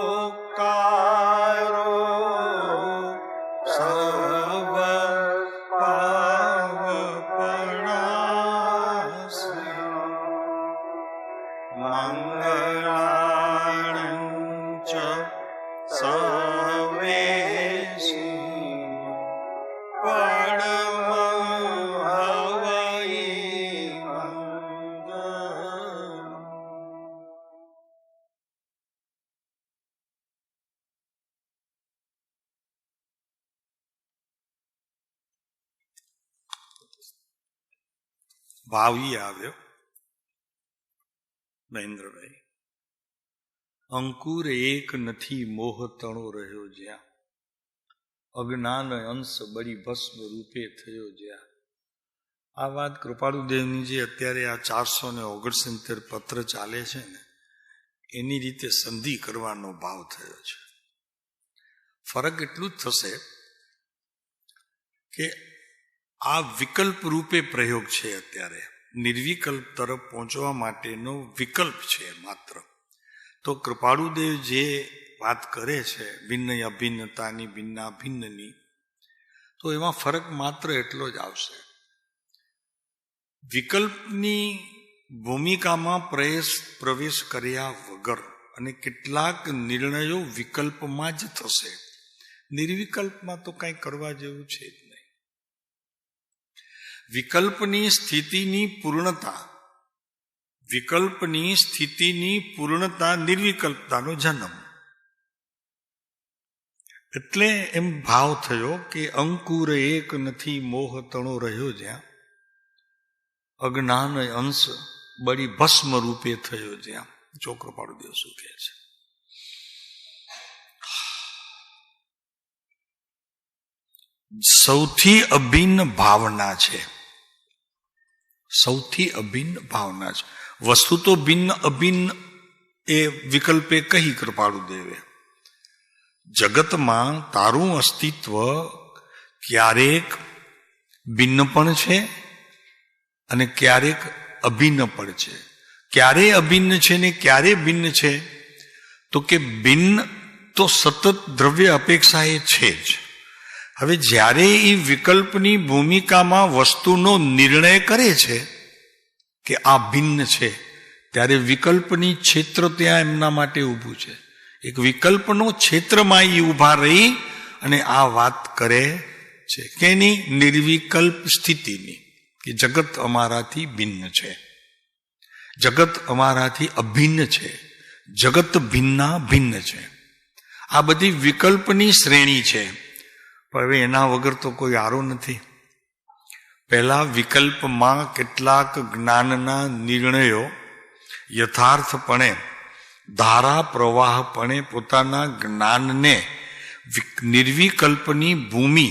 મુકારો સર્વ પાવપણાસી મંગળાણં ચ સવેશી ભાવી આવ્યો મહેન્દ્રભાઈ. અંકુર એક નથી મોહ તણો રહ્યો જ્યાં, અજ્ઞાન અંશ બળી ભસ્મ રૂપે થયો જ્યાં. આ વાત કૃપાળુદેવની જે અત્યારે આ 469 પત્ર ચાલે છે ને એની રીતે સંધિ કરવાનો ભાવ થયો છે. ફરક એટલું જ થશે કે આ વિકલ્પ રૂપે પ્રયોગ છે. અત્યારે નિર્વિકલ્પ તરફ પહોંચવા માટેનો વિકલ્પ છે માત્ર. તો કૃપાળુદેવ જે વાત કરે છે ભિન્ન અભિન્નતાની ભિન્ના ભિન્નની, તો એમાં ફરક માત્ર એટલો જ આવશે. વિકલ્પની ભૂમિકામાં પ્રવેશ કર્યા વગર અને કેટલાક નિર્ણયો વિકલ્પમાં જ થશે. નિર્વિકલ્પમાં તો કંઈ કરવા જેવું છે જ નહીં. વિકલ્પની સ્થિતિની પૂર્ણતા નિર્વિકલ્પતાનો જન્મ. એટલે એમ ભાવ થયો કે અંકુર એક નથી મોહ તણો રહ્યો જ્યાં, અજ્ઞાન અંશ બળી ભસ્મ રૂપે થયો જ્યાં. કૃપાળુદેવ શું કહે છે? સૌથી અભિન્ન ભાવના છે. સૌથી અભિન્ન ભાવના છે. વસ્તુ તો ભિન્ન અભિન્ન એ વિકલ્પે કહી કૃપાળુદેવે. જગતમાં તારું અસ્તિત્વ ક્યારેક ભિન્ન પણ છે અને ક્યારેક અભિન્ન પણ છે. ક્યારે અભિન્ન છે ને ક્યારે ભિન્ન છે? તો કે ભિન્ન તો સતત દ્રવ્ય અપેક્ષા એ છે જ. હવે જ્યારે એ વિકલ્પની ભૂમિકામાં વસ્તુનો નિર્ણય કરે છે કે આ ભિન્ન છે, ત્યારે વિકલ્પની ક્ષેત્ર ત્યાં એમના માટે ઊભું છે. એક વિકલ્પનો ક્ષેત્રમાં એ ઊભા રહી અને આ વાત કરે છે કે એની નિર્વિકલ્પ સ્થિતિની, કે જગત અમારાથી ભિન્ન છે, જગત અમારાથી અભિન્ન છે, જગત ભિન્ના ભિન્ન છે. આ બધી વિકલ્પની શ્રેણી છે. પણ હવે એના વગર તો કોઈ આરો નથી. પહેલા વિકલ્પમાં કેટલાક જ્ઞાનના નિર્ણયો યથાર્થપણે ધારા પ્રવાહપણે પોતાના જ્ઞાનને નિર્વિકલ્પની ભૂમિ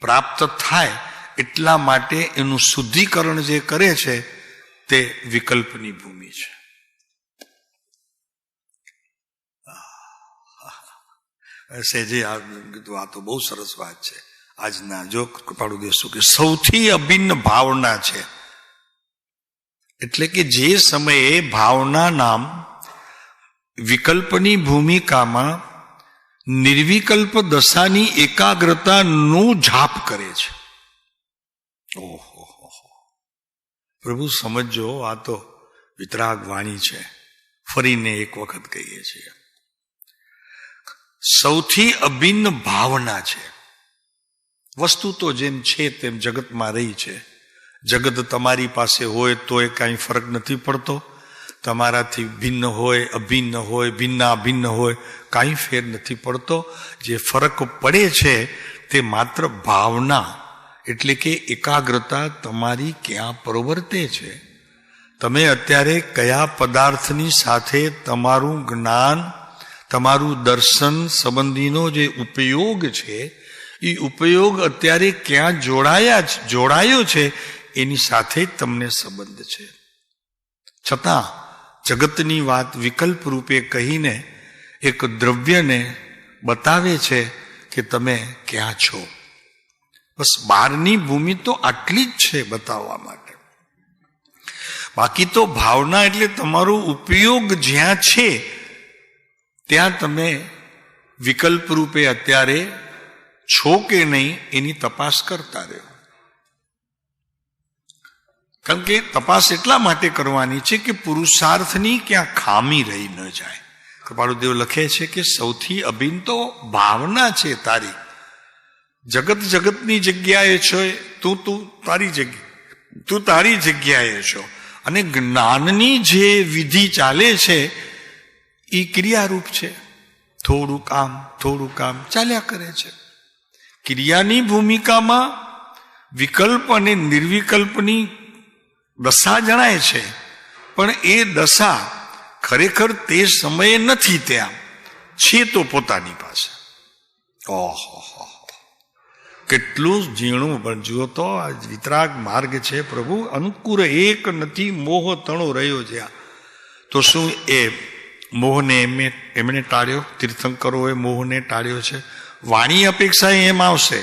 પ્રાપ્ત થાય એટલા માટે એનું શુદ્ધિકરણ જે કરે છે તે વિકલ્પની ભૂમિ છે. સેજે કીધું આ તો બહુ સરસ વાત છે. આજના જો કૃપાળુદેવ શું કે સૌથી અભિન્ન ભાવના છે. એટલે કે જે સમયે ભાવના નામ વિકલ્પની ભૂમિકામાં નિર્વિકલ્પ દશાની એકાગ્રતાનું જાપ કરે છે. ઓહો, પ્રભુ સમજો, આ તો વિતરાગ વાણી છે. ફરીને એક વખત કહીએ છીએ, સૌથી અભિન્ન ભાવના છે. વસ્તુ તો જેમ છે તેમ જગતમાં રહી છે. જગત તમારી પાસે હોય તો એ કાંઈ ફરક નથી પડતો. તમારાથી ભિન્ન હોય, અભિન્ન હોય, ભિન્ના ભિન્ન હોય, કાંઈ ફેર નથી પડતો. જે ફરક પડે છે તે માત્ર ભાવના એટલે કે એકાગ્રતા તમારી ક્યાં પ્રવર્તે છે. તમે અત્યારે કયા પદાર્થની સાથે તમારું જ્ઞાન, તમારું દર્શન સંબંધીનો જે ઉપયોગ છે એ ઉપયોગ અત્યારે ક્યાં જોડાયો છે એની સાથે તમને સંબંધ છે. છતાં જગતની વાત વિકલ્પ રૂપે કહીને એક દ્રવ્યને બતાવે છે કે તમે ક્યાં છો. બસ બહારની ભૂમિ તો આટલી જ છે બતાવવા માટે. બાકી તો ભાવના એટલે તમારો ઉપયોગ જ્યાં છે ત્યાં તમે વિકલ્પ રૂપે અત્યારે છો કે નહીં એની તપાસ કરતા રહો. કારણ કે તપાસ એટલા માટે કરવાની છે કે પુરુષાર્થની ક્યાં ખામી રહી ન જાય. કૃપાળુદેવ લખે છે કે સૌથી અભિન્ન તો ભાવના છે તારી. જગત જગતની જગ્યાએ છો, તું તારી જગ્યાએ છો. અને જ્ઞાનની જે વિધિ ચાલે છે એ ક્રિયારૂપ છે. થોડું કામ ચાલ્યા કરે છે. ક્રિયાની ભૂમિકામાં વિકલ્પ અને નિર્વિકલ્પની દશા જણાય છે, પણ એ દશા ખરેખર તે સમયે નથી, ત્યાં છે તો પોતાની પાસે. ઓહો, કેટલું ઝીણું પણ જુઓ તો આ વિતરાગ માર્ગ છે પ્રભુ. અંકુર એક નથી, મોહ તણો રહ્યો જ્યાં. તો શું એ મોહને એમણે ટાળ્યો? તીર્થંકરોએ મોહને ટાળ્યો છે? વાણી અપેક્ષા એમ આવશે.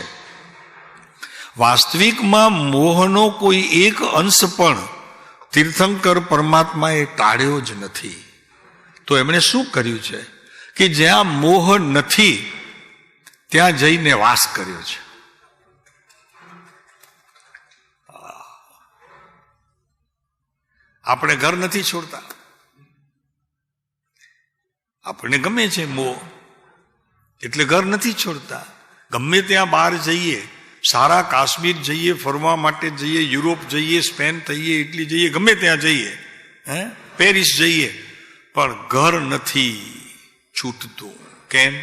વાસ્તવિકમાં મોહનો કોઈ એક અંશ પણ તીર્થંકર પરમાત્માએ ટાળ્યો જ નથી. તો એમણે શું કર્યું છે કે જ્યાં મોહ નથી ત્યાં જઈને વાસ કર્યો છે. આપણે ઘર નથી છોડતા, આપણને ગમે છે મોહ એટલે ઘર નથી છોડતા. ગમે ત્યાં બહાર જઈએ, સારા કાશ્મીર જઈએ, ફરવા માટે જઈએ, યુરોપ જઈએ, સ્પેન થઈએ, ઇટલી જઈએ, ગમે ત્યાં જઈએ, પેરિસ જઈએ, પણ ઘર નથી છૂટતું. કેમ?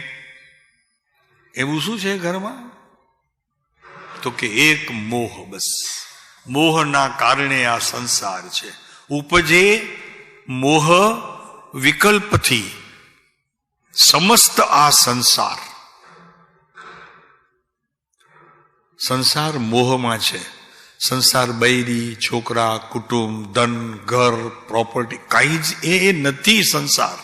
એવું શું છે ઘરમાં? તો કે એક મોહ. બસ મોહના કારણે આ સંસાર છે. ઉપજે મોહ વિકલ્પથી સમસ્ત આ સંસાર મોહમાં છે. સંસાર બૈરી, છોકરા, કુટુંબ, ધન, ઘર, પ્રોપર્ટી કઈ જ એ નથી સંસાર.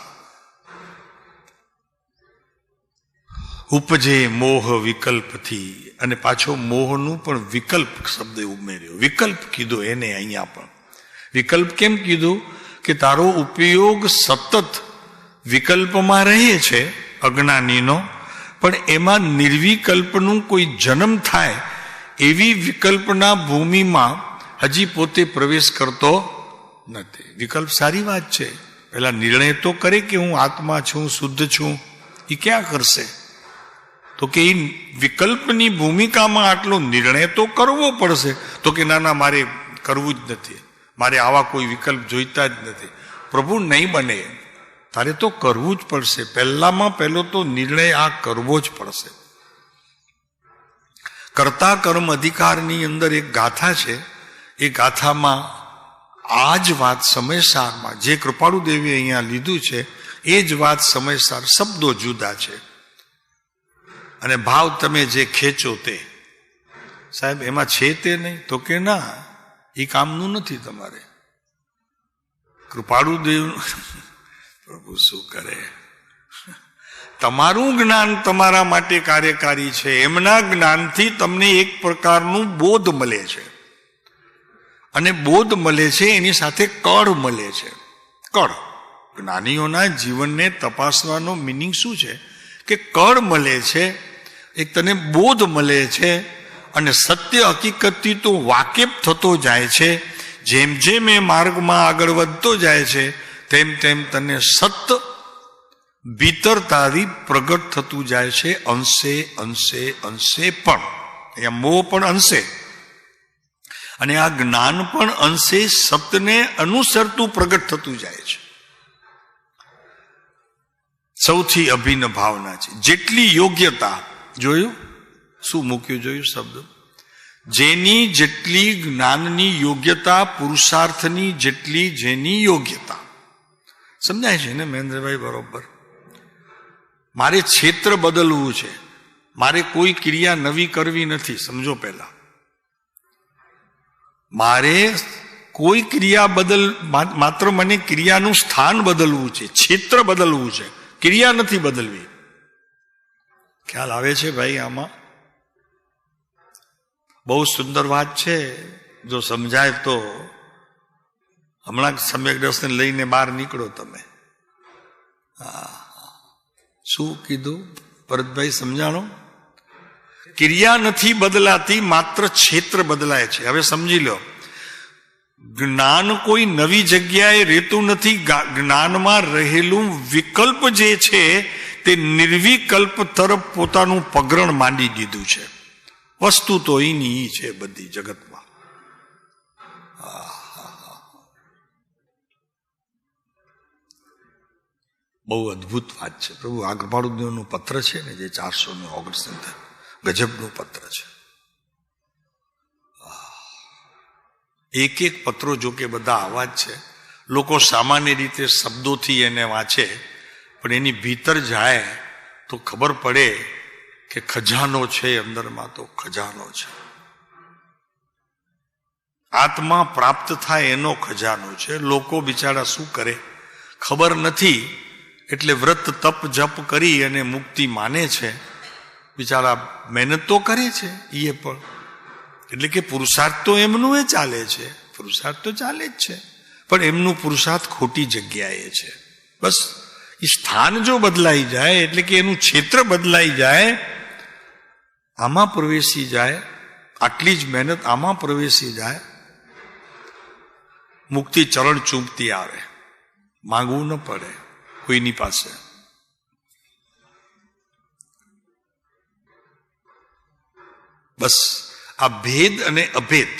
ઉપજે મોહ વિકલ્પથી. અને પાછો મોહનું પણ વિકલ્પ શબ્દ ઉમેર્યો. વિકલ્પ કીધો એને અહીંયા પણ. વિકલ્પ કેમ કીધું? કે તારો ઉપયોગ સતત વિકલ્પમાં રહે છે અજ્ઞાનીનો, પણ એમાં નિર્વિકલ્પનું કોઈ જન્મ થાય એવી વિકલ્પના ભૂમિમાં હજી પોતે પ્રવેશ કરતો નથી. વિકલ્પ સારી વાત છે. પેલા નિર્ણય તો કરે કે હું આત્મા છું, શુદ્ધ છું. એ ક્યાં કરશે? તો કે એ વિકલ્પની ભૂમિકામાં આટલો નિર્ણય તો કરવો પડશે. તો કે ના, મારે કરવું જ નથી, મારે આવા કોઈ વિકલ્પ જોઈતા જ નથી. પ્રભુ નહીં બને, તારે તો કરવું જ પડશે. પહેલામાં પહેલો તો નિર્ણય આ કરવો જ પડશે. કર્તા કર્મ અધિકારની અંદર એક ગાથા છે. એ ગાથામાં આ જ વાત સમયસારમાં જે કૃપાળુદેવે અહીંયા લીધું છે એ જ વાત સમયસાર, શબ્દો જુદા છે અને ભાવ તમે જે ખેંચો તે. સાહેબ એમાં છે તે નહીં? તો કે ના, એ કામનું નથી તમારે. કૃપાળુદેવ પ્રભુ શું કરે? તમારું જ્ઞાન તમારા માટે કાર્યકારી છે. એમના જ્ઞાનથી તમને એક પ્રકારનું બોધ મળે છે, અને બોધ મળે છે એની સાથે કળ મળે છે. કળ, જ્ઞાનીઓના જીવનને તપાસવાનો મિનિંગ શું છે? કે કળ મળે છે, એક તને બોધ મળે છે, અને સત્ય હકીકતથી તો વાકેફ થતો જાય છે. જેમ જેમ એ માર્ગમાં આગળ વધતો જાય છે તેમ તેમ તને સત્ય ભીતર તારી પ્રગટ થતું જાય છે. અંશે અંશે અંશે પણ. અહીંયા મોહ પણ અંશે, અને આ જ્ઞાન પણ અંશે સત્યને અનુસરતું પ્રગટ થતું જાય છે. સૌથી અભિન્ન ભાવના છે. જેટલી યોગ્યતા, જોયું શું મૂક્યું? જોયું શબ્દ? જેની જેટલી જ્ઞાનની યોગ્યતા, પુરુષાર્થની જેટલી જેની યોગ્યતા. સમજાય છે ને મહેન્દ્રભાઈ? બરોબર. મારે ક્ષેત્ર બદલવું છે, મારે કોઈ ક્રિયા નવી કરવી નથી. સમજો, પહેલા મારે કોઈ ક્રિયા માત્ર મને ક્રિયાનું સ્થાન બદલવું છે, ક્ષેત્ર બદલવું છે, ક્રિયા નથી બદલવી. ખ્યાલ આવે છે ભાઈ? આમાં બહુ સુંદર વાત છે. જો સમજાય તો હમણાં સમ્યક દર્શન લઈને બહાર નીકળો તમે. શું કીધું ભરતભાઈ, સમજાણો? ક્રિયા નથી બદલાતી, માત્ર ક્ષેત્ર બદલાય છે. હવે સમજી લો, જ્ઞાન કોઈ નવી જગ્યાએ રહેતું નથી. જ્ઞાનમાં રહેલું વિકલ્પ જે છે તે નિર્વિકલ્પ તરફ પોતાનું પગરણ માંડી દીધું છે. વસ્તુ તો એની છે બધી જગતમાં. બહુ અદભુત વાત છે. પ્રભુ આગપાળુદેવનું પત્ર છે ને, જે 449 ગજબનું પત્ર છે. એક એક પત્રો જો કે બધા આવા જ છે. લોકો સામાન્ય રીતે શબ્દોથી એને વાંચે, પણ એની ભીતર જાય તો ખબર પડે કે ખજાનો છે અંદરમાં, તો ખજાનો છે. આત્મા પ્રાપ્ત થાય એનો ખજાનો છે. લોકો બિચારા શું કરે ખબર નથી, એટલે વ્રત તપ જપ કરી અને મુક્તિ માને છે. બિચારા મહેનત તો કરે છે એ પણ, એટલે કે પુરુષાર્થ તો એમનું એ ચાલે છે, પુરુષાર્થ તો ચાલે જ છે, પણ એમનું પુરુષાર્થ ખોટી જગ્યાએ છે. બસ એ સ્થાન જો બદલાઈ જાય, એટલે કે એનું ક્ષેત્ર બદલાઈ જાય, આમાં પ્રવેશી જાય, આટલી જ મહેનત આમાં પ્રવેશી જાય, મુક્તિ ચરણ ચૂંટતી આવે, માંગવું ન પડે કોઈની પાસે. બસ આ ભેદ અને અભેદ,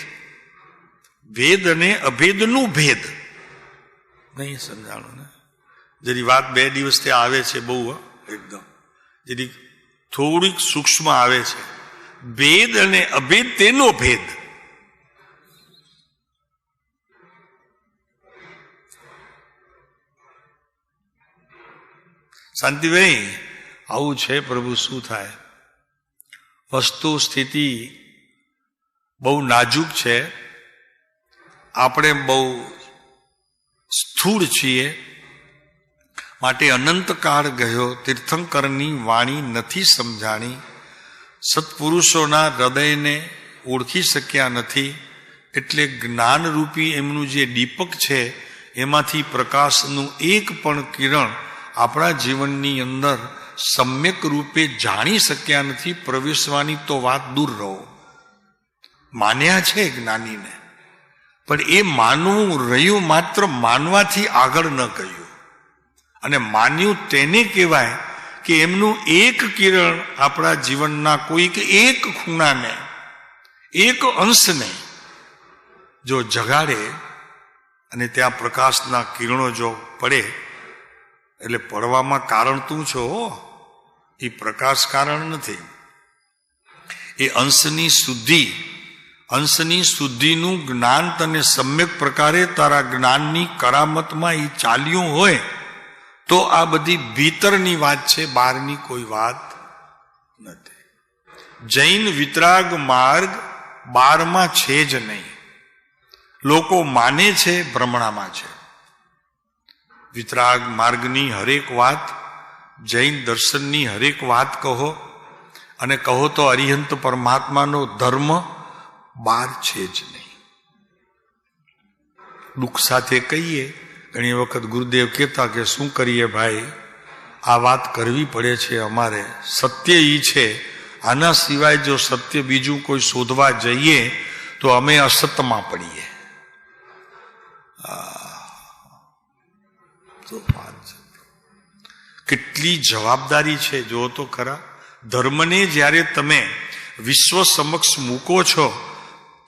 ભેદ અને અભેદનું ભેદ નહીં સમજાણું ને. જેની વાત 2 દિવસથી આવે છે, બહુ એકદમ જેની થોડીક સૂક્ષ્મ આવે છે. ભેદ અને અભેદ, તેનો ભેદ. શાંતિભાઈ આવું છે પ્રભુ. શું થાય? વસ્તુ સ્થિતિ બહુ નાજુક છે, આપણે બહુ સ્થૂળ છીએ, માટે અનંતકાળ ગયો તીર્થંકરની વાણી નથી સમજાણી, સત્પુરુષોના હૃદયને ઓળખી શક્યા નથી. એટલે જ્ઞાનરૂપી એમનું જે દીપક છે એમાંથી પ્રકાશનું એક પણ કિરણ આપણા જીવનની અંદર સમ્યક રૂપે જાણી શક્યા નથી. પ્રવેશવાની તો વાત દૂર રહો. માન્યા છે જ્ઞાનીને, પણ એ માનવું રહ્યું માત્ર માનવાથી આગળ ન ગયું. અને માન્યું તેને કહેવાય કે એમનું એક કિરણ આપણા જીવનના કોઈક એક ખૂણાને, એક અંશને જો જગાડે અને ત્યાં પ્રકાશના કિરણો જો પડે, એટલે પડવામાં કારણ તું છો, એ પ્રકાશ કારણ નથી. એ અંશની શુદ્ધિનું જ્ઞાન તને સમ્યક પ્રકારે તારા જ્ઞાનની કરામતમાં એ ચાલ્યું હોય તો આ બધી ભીતરની વાત છે, બહારની કોઈ વાત નથી. જૈન વિતરાગ માર્ગ 12માં છે જ નહીં. લોકો માને છે ભ્રમણામાં છે. વિતરાગ માર્ગની હરેક વાત, જૈન દર્શનની હરેક વાત કહો, અને કહો તો અરિહંત પરમાત્માનો ધર્મ 12 છે જ નહીં. દુઃખ સાથે કહીએ, ઘણી વખત ગુરુદેવ કહેતા કે શું કરીએ ભાઈ, આ વાત કરવી પડે છે અમારે. સત્ય ઈ છે, આના સિવાય જો સત્ય બીજું કોઈ શોધવા જઈએ તો અમે અસતમાં પડીએ. કેટલી જવાબદારી છે જો તો ખરા. ધર્મને જ્યારે તમે વિશ્વ સમક્ષ મૂકો છો,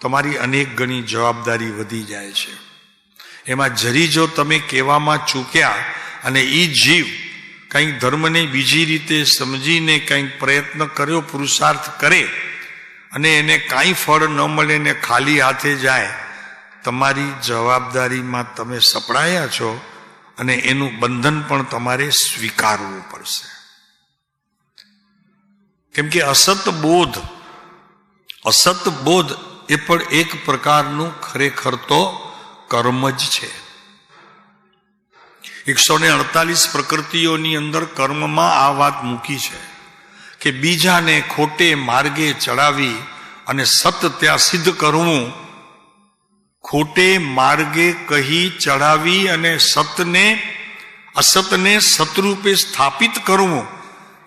તમારી અનેક ગણી જવાબદારી વધી જાય છે. એમાં જરી જો તમે કહેવામાં ચૂક્યા અને એ જીવ કંઈક ધર્મને બીજી રીતે સમજીને કંઈક પ્રયત્ન કર્યો, પુરુષાર્થ કરે, અને એને કાંઈ ફળ ન મળે ને ખાલી હાથે જાય, તમારી જવાબદારીમાં તમે સપડાયા છો, અને એનું બંધન પણ તમારે સ્વીકારવું પડશે. કેમ કે અસત બોધ એ પણ એક પ્રકારનું ખરેખર તો કર્મ જ છે. 148 પ્રકૃતિઓની અંદર કર્મમાં આ વાત મૂકી છે કે બીજાને ખોટે માર્ગે ચડાવી અને સત ત્યાં સિદ્ધ કરવું, ખોટે માર્ગે કહી ચડાવી અને અસતને સતરૂપે સ્થાપિત કરવું,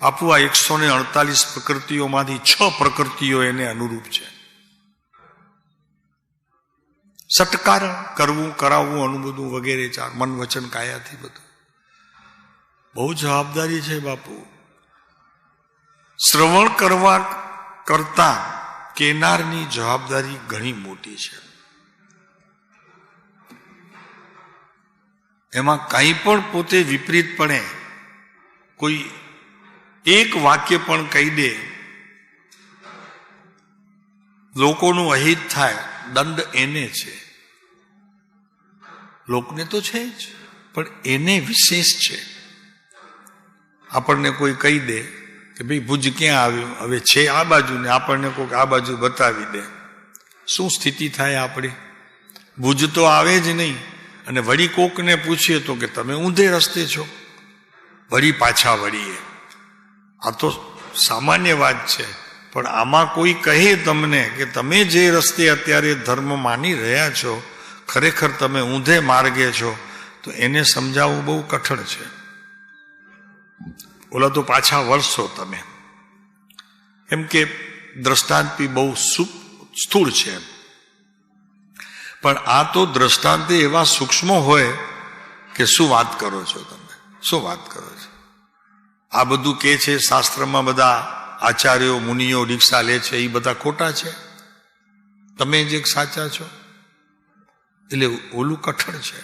આપું આ 148 પ્રકૃતિઓમાંથી 6 પ્રકૃતિઓ એને અનુરૂપ છે. સત્કારણ કરવું, કરાવવું, અનુબંધવું વગેરે 4 મન વચન કાયાથી બધું. બહુ જવાબદારી છે બાપુ. શ્રવણ કરવા કરતા કેનારની જવાબદારી ઘણી મોટી છે. એમાં કંઈ પણ પોતે વિપરીતપણે કોઈ એક વાક્ય પણ કહી દે, લોકોનું અહિત થાય, દંડ એને છે. લોકને તો છે જ, પણ એને વિશેષ છે. આપણને કોઈ કહી દે કે ભાઈ ભુજ ક્યાં આવ્યું, હવે છે આ બાજુ, ને આપણને કોઈક આ બાજુ બતાવી દે, શું સ્થિતિ થાય આપણી? ભુજ તો આવે જ નહીં, અને વળી કોકને પૂછીએ તો કે તમે ઊંધે રસ્તે છો, વળી પાછા વળીએ. આ તો સામાન્ય વાત છે, પણ આમાં કોઈ કહે તમને કે તમે જે રસ્તે અત્યારે ધર્મ માની રહ્યા છો, ખરેખર તમે ઊંધે માર્ગે છો, તો એને સમજાવવું બહુ કઠણ છે. ઓલા તો પાછા વળશો તમે, એમ કે દ્રષ્ટાંત બી બહુ સ્થૂળ છે. પણ આ તો દ્રષ્ટાંત એવા સૂક્ષ્મ હોય કે શું વાત કરો છો તમે, શું વાત કરો છો? આ બધું કે છે શાસ્ત્રમાં, બધા આચાર્યો મુનિઓ દીક્ષા લે છે, એ બધા ખોટા છે, તમે જ એક સાચા છો. એટલે ઓલું કઠણ છે.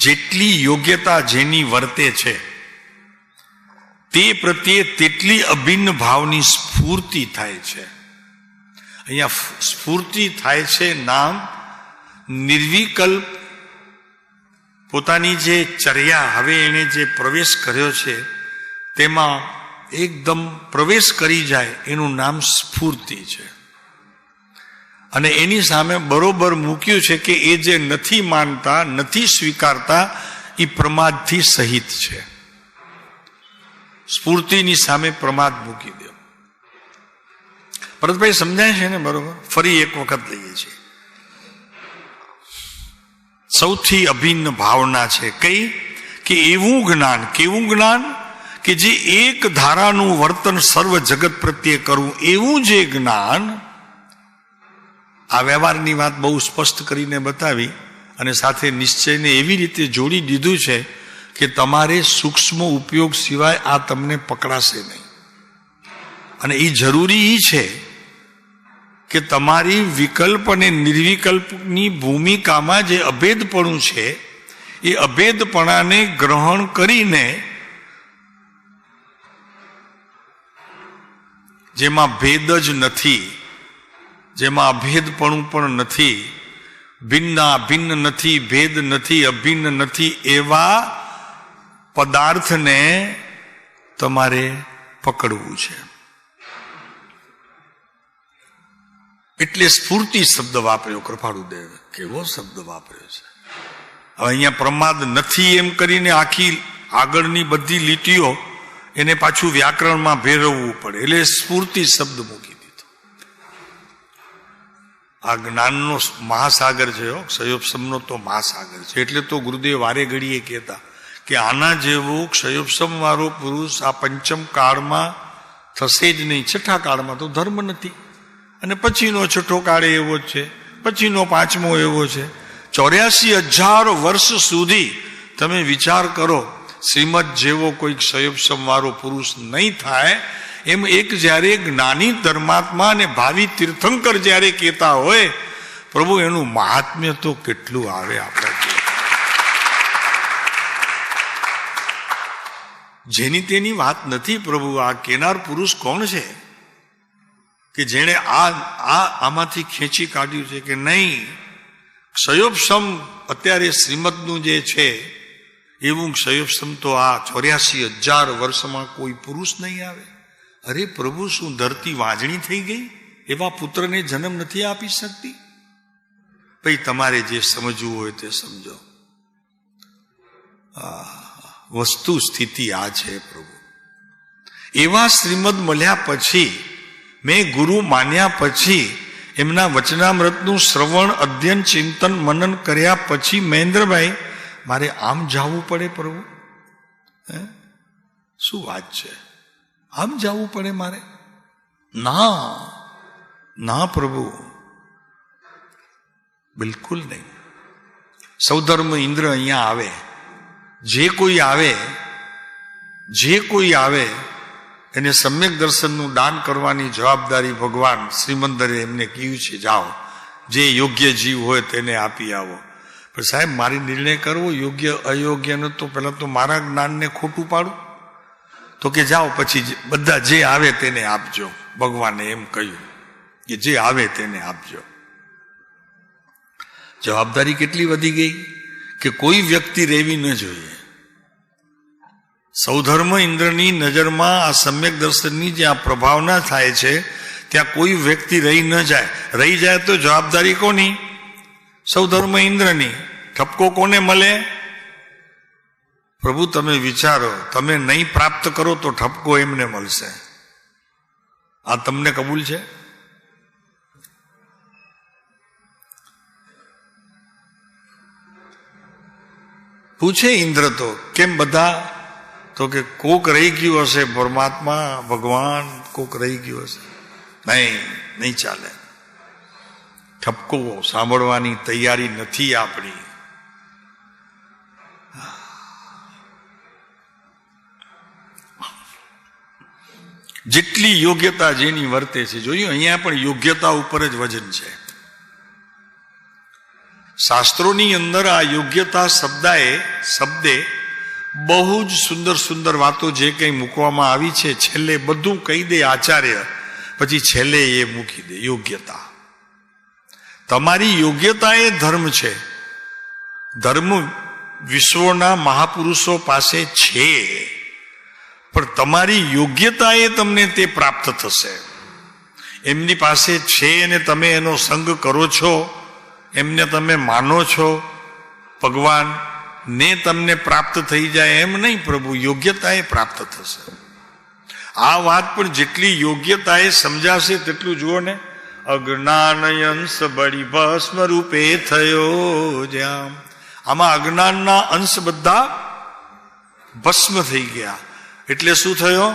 જેટલી યોગ્યતા જેની વર્તે છે તે પ્રત્યે તેટલી અભિન્ન ભાવની સ્ફૂર્તિ થાય છે. અહીંયા સ્ફૂર્તિ થાય છે નામ નિર્વિકલ્પ. પોતાની જે ચર્યા, હવે એને જે પ્રવેશ કર્યો છે તેમાં એકદમ પ્રવેશ કરી જાય, એનું નામ સ્ફૂર્તિ છે. અને એની સામે બરોબર મૂક્યું છે કે એ જે નથી માનતા, નથી સ્વીકારતા, એ પ્રમાદથી સહિત છે. સ્ફૂર્તિની સામે પ્રમાદ મૂકી દો. ભરતભાઈ સમજાય છે ને બરોબર? ફરી એક વખત લઈએ છીએ. સૌથી અભિન્ન ભાવના છે કઈ? કે એવું જ્ઞાન. કેવું જ્ઞાન? કે જે એક ધારાનું વર્તન સર્વ જગત પ્રત્યે કરવું, એવું જે જ્ઞાન. આ વ્યવહારની વાત બહુ સ્પષ્ટ કરીને બતાવી, અને સાથે નિશ્ચયને એવી રીતે જોડી દીધું છે કે તમારે સૂક્ષ્મ ઉપયોગ સિવાય આ તમને પકડાશે નહીં. અને એ જરૂરી છે કે તમારી વિકલ્પ અને નિર્વિકલ્પની ભૂમિકામાં જે અભેદપણું છે, એ અભેદપણાને ગ્રહણ કરીને, જેમાં ભેદ જ નથી, જેમાં અભેદપણું પણ નથી, ભિન્ન ભિન્ન નથી, ભેદ નથી, અભિન્ન નથી, એવા પદાર્થને તમારે પકડવું છે. એટલે સ્ફૂર્તિ શબ્દ વાપર્યો કૃપાળુદેવ. કેવો શબ્દ વાપર્યો છે! હવે અહીંયા પ્રમાદ નથી એમ કરીને આખી આગળની બધી લીટીઓ એને પાછું વ્યાકરણમાં ભેરવવું પડે, એટલે સ્ફૂર્તિ શબ્દ મૂકી દીધો. આ જ્ઞાનનો મહાસાગર છે, ક્ષયોપશમનો તો મહાસાગર છે. એટલે તો ગુરુદેવ વારે ઘડીએ કહેતા કે આના જેવો ક્ષયોપશમ વાળો પુરુષ આ પંચમ કાળમાં થશે જ નહીં. છઠ્ઠા કાળમાં તો ધર્મ નથી, અને પછીનો છઠ્ઠો કાળ એવો જ છે, પછીનો પાંચમો એવો છે. 84,000 વર્ષ સુધી તમે વિચાર કરો, શ્રીમદ જેવો કોઈ ક્ષયોપશમ વાળો પુરુષ નહીં થાય. એમ એક જ્યારે જ્ઞાની ધર્માત્મા અને ભાવિ તીર્થંકર જ્યારે કહેતા હોય, પ્રભુ એનું મહાત્મ્ય તો કેટલું આવે આપણા. જેની તેની વાત નથી પ્રભુ. આ કેનાર પુરુષ કોણ છે કે જેણે આમાંથી ખેંચી કાઢ્યું છે કે નહીં, ક્ષયોપશમ અત્યારે શ્રીમદનું જે છે એવું ક્ષયોપશમ તો આ 84,000 વર્ષમાં કોઈ પુરુષ નહીં આવે. અરે પ્રભુ, શું ધરતી વાજણી થઈ ગઈ? એવા પુત્રને જન્મ નથી આપી શકતી? ભાઈ તમારે જે સમજવું હોય તે સમજો. વસ્તુ સ્થિતિ આ છે પ્રભુ. એવા શ્રીમદ મળ્યા પછી, મેં ગુરુ માન્યા પછી, એમના વચનામૃતનું શ્રવણ, અધ્યયન, ચિંતન, મનન કર્યા પછી મહેન્દ્રભાઈ મારે આમ જવું પડે પ્રભુ? શું વાત છે? આમ જવું પડે મારે? ના ના પ્રભુ, બિલકુલ નહીં. સૌધર્મ ઇન્દ્ર અહીંયા આવે, જે કોઈ આવે એને સમ્યક દર્શનનું દાન કરવાની જવાબદારી ભગવાન શ્રીમંદરે એમને કહ્યું છે, જાઓ જે યોગ્ય જીવ હોય તેને આપી આવો. પણ સાહેબ, મારી નિર્ણય કરવો યોગ્ય અયોગ્યનો તો પહેલા તો મારા જ્ઞાનને ખોટું પાડું. તો કે જાઓ, પછી બધા જે આવે તેને આપજો. ભગવાને એમ કહ્યું કે જે આવે તેને આપજો. જવાબદારી કેટલી વધી ગઈ કે કોઈ વ્યક્તિ રહેવી ન જોઈએ. સૌધર્મ ઇન્દ્રની નજરમાં આ સમ્યક દર્શનની જ્યાં પ્રભાવના થાય છે ત્યાં કોઈ વ્યક્તિ રહી ન જાય. રહી જાય તો જવાબદારી કોની? સૌધર્મ ઇન્દ્રની. ઠપકો કોને મળે? પ્રભુ તમે વિચારો, તમે નહીં પ્રાપ્ત કરો તો ઠપકો એમને મળશે. આ તમને કબૂલ છે? પૂછે ઇન્દ્ર તો કેમ બધા? તો કે કોક રહી ગયું હશે, પરમાત્મા ભગવાન કોક રહી ગયું હશે. નહીં ચાલે. ઠપકો સાંભળવાની તૈયારી નથી આપણી. જેટલી યોગ્યતા જેની વર્તે છે, જોયું અહીંયા પણ યોગ્યતા ઉપર જ વજન છે. શાસ્ત્રોની અંદર આ યોગ્યતા શબ્દે બહુ જ સુંદર સુંદર વાતો જે કંઈ મૂકવામાં આવી છે, છેલ્લે બધું કહી દે આચાર્ય, પછી છેલ્લે એ મૂકી દે યોગ્યતા. તમારી યોગ્યતા એ ધર્મ છે. ધર્મ વિશ્વના મહાપુરુષો પાસે છે, પણ તમારી યોગ્યતા એ તમને તે પ્રાપ્ત થશે. એમની પાસે છે અને તમે એનો સંગ કરો છો, એમને તમે માનો છો, ભગવાન ને તમને પ્રાપ્ત થઈ જાય એમ નહીં. પ્રભુ યોગ્યતા એ પ્રાપ્ત થશે. આ વાત પણ જેટલી યોગ્યતા એ સમજાશે તેટલું જુઓ ને. અજ્ઞાન અંશ બળી ભસ્મ રૂપે થયો જ્યાં. આમાં અજ્ઞાનના અંશ બધા ભસ્મ થઈ ગયા. એટલે શું થયો?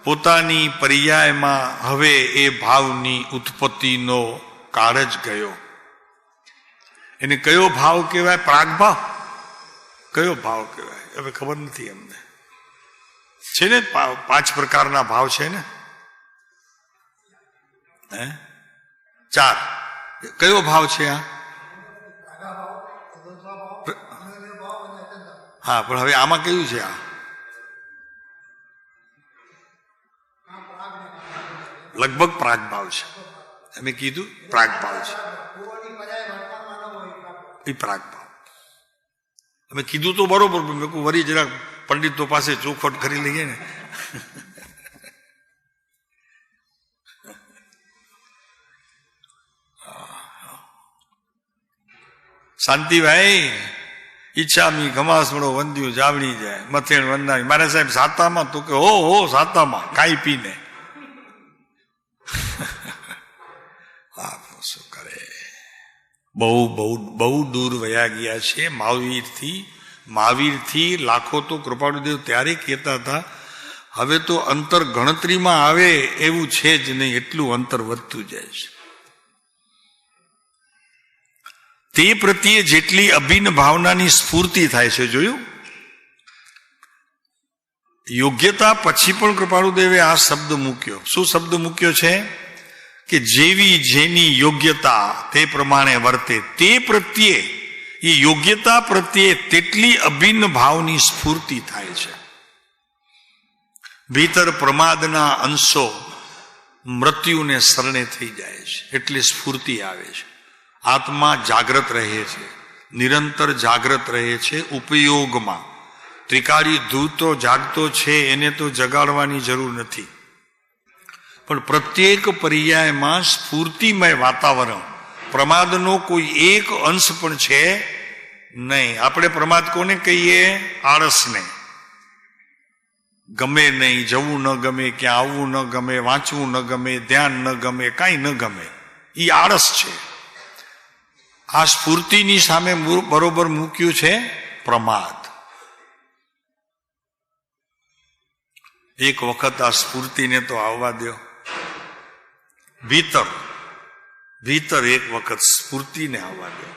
પોતાની પર્યાયમાં હવે એ ભાવની ઉત્પત્તિનો કાળ જ ગયો. એને કયો ભાવ કહેવાય? પ્રાગભાવ. કયો ભાવ કહેવાય? હવે ખબર નથી એમને. છે ને 5 પ્રકારના ભાવ છે ને, 4. કયો ભાવ છે આ? હા, પણ હવે આમાં કયું છે? આ લગભગ પ્રાગભાવ છે. અમે કીધું પ્રાગભાવ છે. એ પ્રાગભાવ અમે કીધું તો બરોબર. મેં કહું વરી જરાક પંડિતો પાસે ચોખવટ કરી લઈએ ને. શાંતિભાઈ, ઈચ્છામી ઘમાસમડો વંદ્યું જાવડી જાય મથેણ વંદાવી. મારે સાહેબ સાતામાં? તો કે હો સાતામાં કાંઈ પીને. શું કરે? બહુ દૂર વયા ગયા છે મહાવીરથી લાખો તો કૃપાળુદેવ ત્યારે કહેતા હતા, હવે તો અંતર ગણતરીમાં આવે એવું છે જ નહીં, એટલું અંતર વધતું જાય છે. તે પ્રત્યે જેટલી અભિન્ન ભાવનાની સ્ફૂર્તિ થાય છે, જોયું? યોગ્યતા પછી પણ કૃપાળુદેવે આ શબ્દ મૂક્યો. શું શબ્દ મૂક્યો છે? કે જેવી જેની યોગ્યતા તે પ્રમાણે વર્તે. તે પ્રત્યે, એ યોગ્યતા પ્રત્યે તેટલી અભિન્ન ભાવની સ્ફૂર્તિ થાય છે. ભીતર પ્રમાદના અંશો મૃત્યુને શરણે થઈ જાય છે, એટલે સ્ફૂર્તિ આવે છે. આત્મા જાગ્રત રહે છે, નિરંતર જાગ્રત રહે છે ઉપયોગમાં. ત્રિકાળી ધૂતો જાગતો છે, એને તો જગાડવાની જરૂર નથી. પણ પ્રત્યેક પર્યાયમાં સ્ફૂર્તિમય વાતાવરણ. પ્રમાદનો કોઈ એક અંશ પણ છે નહીં. આપણે પ્રમાદ કોને કહીએ? આળસને. ગમે નહીં, જવું ન ગમે, ક્યાં આવવું ન ગમે, વાંચવું ન ગમે, ધ્યાન ન ગમે, કાંઈ ન ગમે, એ આળસ છે. આ સ્ફૂર્તિની સામે બરોબર મૂક્યું છે પ્રમાદ. એક વખત આ સ્ફૂર્તિને તો આવવા દો. ભીતર ભીતર એક વખત સ્ફૂર્તિને આવવા દો.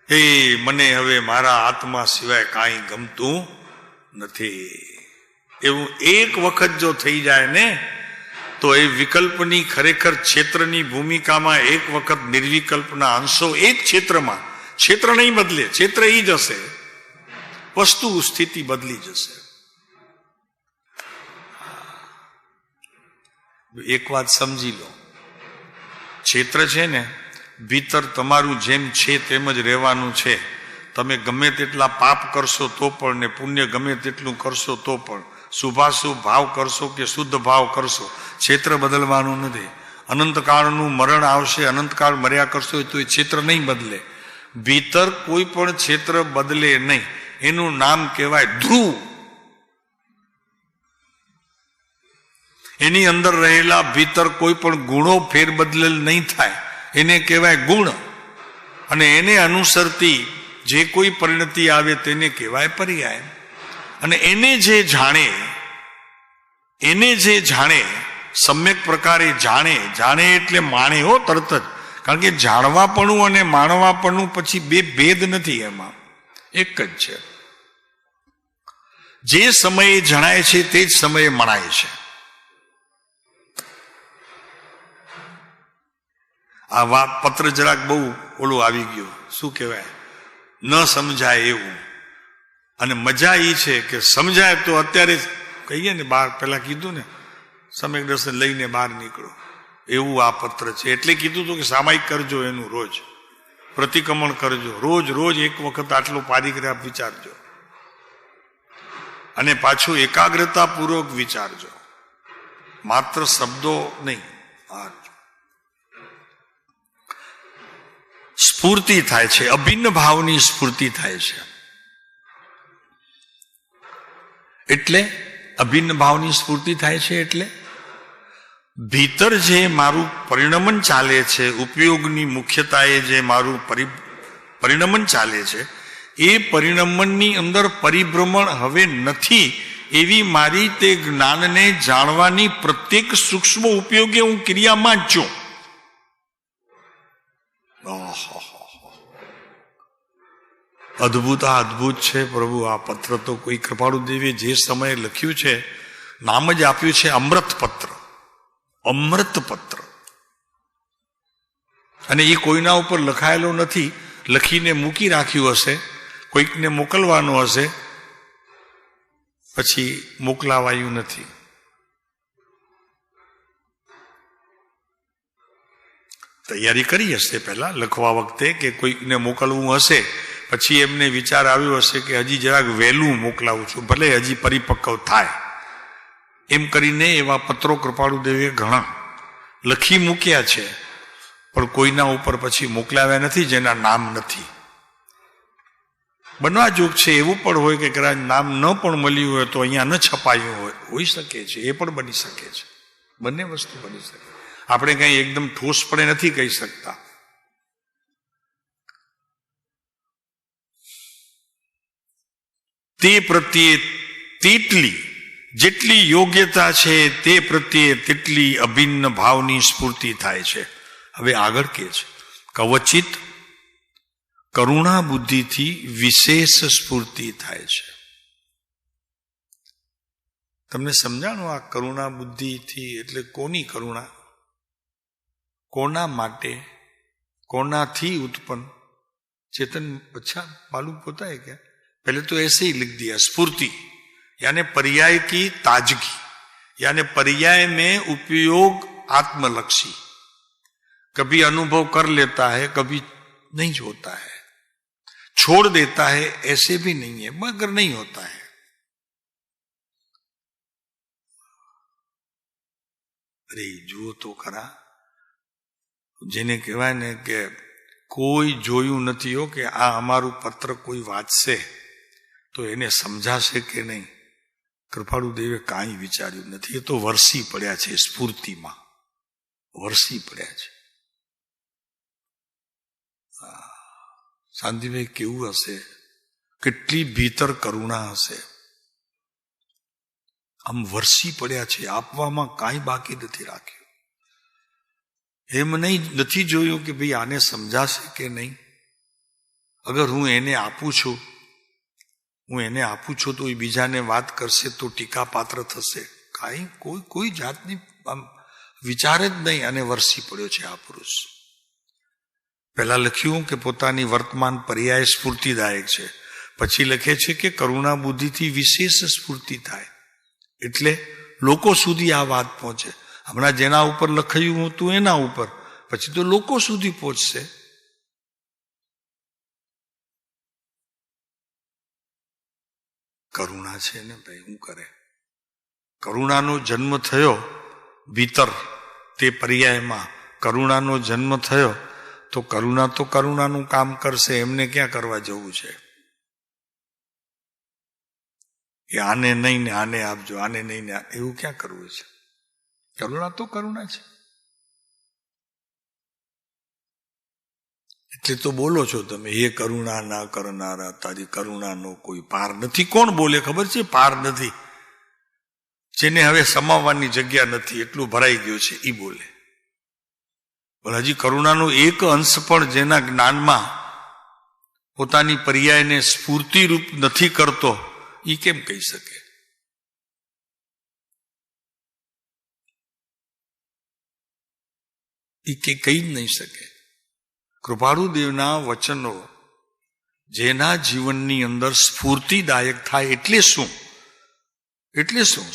હે, મને હવે મારા આત્મા સિવાય કાંઈ ગમતું નથી. એવું એક વખત જો થઈ જાય ને તો એ વિકલ્પની ખરેખર ક્ષેત્રની ભૂમિકામાં એક વખત નિર્વિકલ્પના અંશો એ જ ક્ષેત્રમાં, ક્ષેત્ર નહીં બદલે, ક્ષેત્ર એ જ હશે, વસ્તુ સ્થિતિ બદલી જશે. એક વાત સમજી લો, ક્ષેત્ર છે ને ભીતર તમારું જેમ છે તેમ જ રહેવાનું છે. તમે ગમે તેટલા પાપ કરશો તો પણ ને પુણ્ય ગમે તેટલું કરશો તો પણ, શુભાશુભ ભાવ કરશો કે શુદ્ધ ભાવ કરશો, ક્ષેત્ર બદલવાનું નથી. અનંતકાળનું મરણ આવશે, અનંતકાળ મર્યા કરશો તો એ ક્ષેત્ર નહીં બદલે. ભીતર કોઈ પણ ક્ષેત્ર બદલે નહીં. એનું નામ કહેવાય ધ્રુવ. એની અંદર રહેલા ભીતર કોઈ પણ ગુણો ફેરબદલ નહીં થાય, એને કહેવાય ગુણ. અને એને અનુસરતી જે કોઈ પરિણતિ આવે તેને કહેવાય પર્યાય. અને એને જે જાણે સમ્યક પ્રકારે જાણે એટલે માણે હો તરત જ. કારણ કે જાણવાપણું અને માણવાપણું પછી બે ભેદ નથી, એમાં એક જ છે. જે સમયે જણાય છે તે જ સમયે મણાય છે. આ વાત પત્ર જરાક બહુ ઓલું આવી ગયું, શું કહેવાય, ન સમજાય એવું. અને મજા એ છે કે સમજાય તો અત્યારે કહીએ ને, બહાર પેલા કીધું ને સમ્યક દર્શન લઈને બહાર નીકળો, એવું આ પત્ર છે. એટલે કીધું હતું કે સામાયિક કરજો, એનું રોજ પ્રતિક્રમણ કરજો, રોજ એક વખત આટલો પારિગ્રાફ વિચારજો અને પાછું એકાગ્રતાપૂર્વક વિચારજો, માત્ર શબ્દો નહીં. સ્ફૂર્તિ થાય છે, અભિન્ન ભાવની સ્ફૂર્તિ થાય છે. એટલે અભિન્ન ભાવની સ્ફૂર્તિ થાય છે એટલે ભીતર જે મારું પરિણમન ચાલે છે, ઉપયોગની મુખ્યતાએ જે મારું પરિણમન ચાલે છે, એ પરિણમનની અંદર પરિભ્રમણ હવે નથી એવી મારી તે જ્ઞાનને જાણવાની પ્રત્યેક સૂક્ષ્મ ઉપયોગે હું ક્રિયામાં જ છું. અદ્ભુત છે પ્રભુ. આ પત્ર તો કોઈ કૃપાળુ દેવીએ જે સમયે લખ્યું છે, નામ જ આપ્યું છે અમૃત પત્ર. અમૃત પત્ર. અને એ કોઈના ઉપર લખાયેલો નથી, લખીને મૂકી રાખ્યું હશે, કોઈકને મોકલવાનું હશે, પછી મોકલાવાયું નથી. તૈયારી કરી હશે પહેલા લખવા વખતે કે કોઈકને મોકલવું હશે, પછી એમને વિચાર આવ્યો હશે કે હજી જરાક વહેલું મોકલાવું છું, ભલે હજી પરિપક્વ થાય. એમ કરીને એવા પત્રો કૃપાળુ દેવીએ ઘણા લખી મૂક્યા છે, પણ કોઈના ઉપર પછી મોકલાવ્યા નથી જેના નામ નથી. બનવા જોગ છે એવું પણ હોય કે કદાચ નામ ન પણ મળ્યું હોય તો અહીંયા ન છપાયું હોઈ શકે છે, એ પણ બની શકે છે. બંને વસ્તુ બની શકે. આપણે કઈ એકદમ ઠોસપણે નથી કહી શકતા. તે પ્રત્યે જેટલી યોગ્યતા છે તે પ્રત્યે તેટલી અભિન્ન ભાવની સ્ફૂર્તિ થાય છે. હવે આગળ કે છે, કવચિત કરુણા બુદ્ધિથી વિશેષ સ્ફૂર્તિ થાય છે. તમને સમજાણું આ કરુણા બુદ્ધિથી એટલે કોની કરુણા, કોના માટે, કોનાથી उत्पन्न? चेतन अच्छा मालूम होता है क्या? पहले तो ऐसे ही लिख दिया, स्फूर्ति यानी पर्याय की ताजगी, यानी पर्याय में उपयोग आत्मलक्षी. कभी अनुभव कर लेता है, कभी नहीं होता है, छोड़ देता है, ऐसे भी नहीं है, मगर नहीं होता है. अरे जुओ तो खरा, જેને કહેવાય ને કે કોઈ જોયું નથી હો કે આ અમારું પત્ર કોઈ વાંચશે તો એને સમજાશે કે નહીં. કૃપાળુ દેવે કાંઈ વિચાર્યું નથી. એ તો વરસી પડ્યા છે સ્ફૂર્તિમાં, વરસી પડ્યા છે. શાંતિભાઈ કેવું હશે, કેટલી ભીતર કરુણા હશે. આમ વરસી પડ્યા છે, આપવામાં કાંઈ બાકી નથી રાખ્યું. એમ નથી જોયું કે ભાઈ આને સમજાશે કે નહીં. અગર હું એને આપું છું તો એ બીજાને વાત કરશે તો ટીકા પાત્ર થશે. કાંઈ કોઈ જાતની આમ વિચાર જ નહીં, અને વરસી પડ્યો છે આ પુરુષ. પહેલા લખ્યું કે પોતાની વર્તમાન પર્યાય સ્ફૂર્તિદાયક છે, પછી લખે છે કે કરુણા બુદ્ધિથી વિશેષ સ્ફૂર્તિ થાય, એટલે લોકો સુધી આ વાત પહોંચે. હમણાં જેના ઉપર લખાયું હતું એના ઉપર, પછી તો લોકો સુધી પહોંચશે. કરુણા છે ને ભાઈ, શું કરે? કરુણાનો જન્મ થયો ભીતર, તે પર્યાયમાં કરુણાનો જન્મ થયો, તો કરુણાનું કામ કરશે. એમને ક્યાં કરવા જવું છે? એ આને નહીં ને આને આપજો, આને નહીં ને એવું ક્યાં કરવું છે? કરુણા તો કરુણા છે. એટલે તો બોલો છો તમે, એ કરુણા ના કરનારા, તારી કરુણાનો કોઈ પાર નથી. કોણ બોલે ખબર છે? પાર નથી. જેને હવે સમાવવાની જગ્યા નથી, એટલું ભરાઈ ગયું છે, એ બોલે. પણ હજી કરુણાનો એક અંશ પણ જેના જ્ઞાનમાં પોતાની પર્યાયને સ્ફૂર્તિરૂપ નથી કરતો, એ કેમ કહી શકે? એ કહી જ નહીં શકે. કૃપાળુદેવના વચનો જેના જીવનની અંદર સ્ફૂર્તિદાયક થાય, એટલે શું?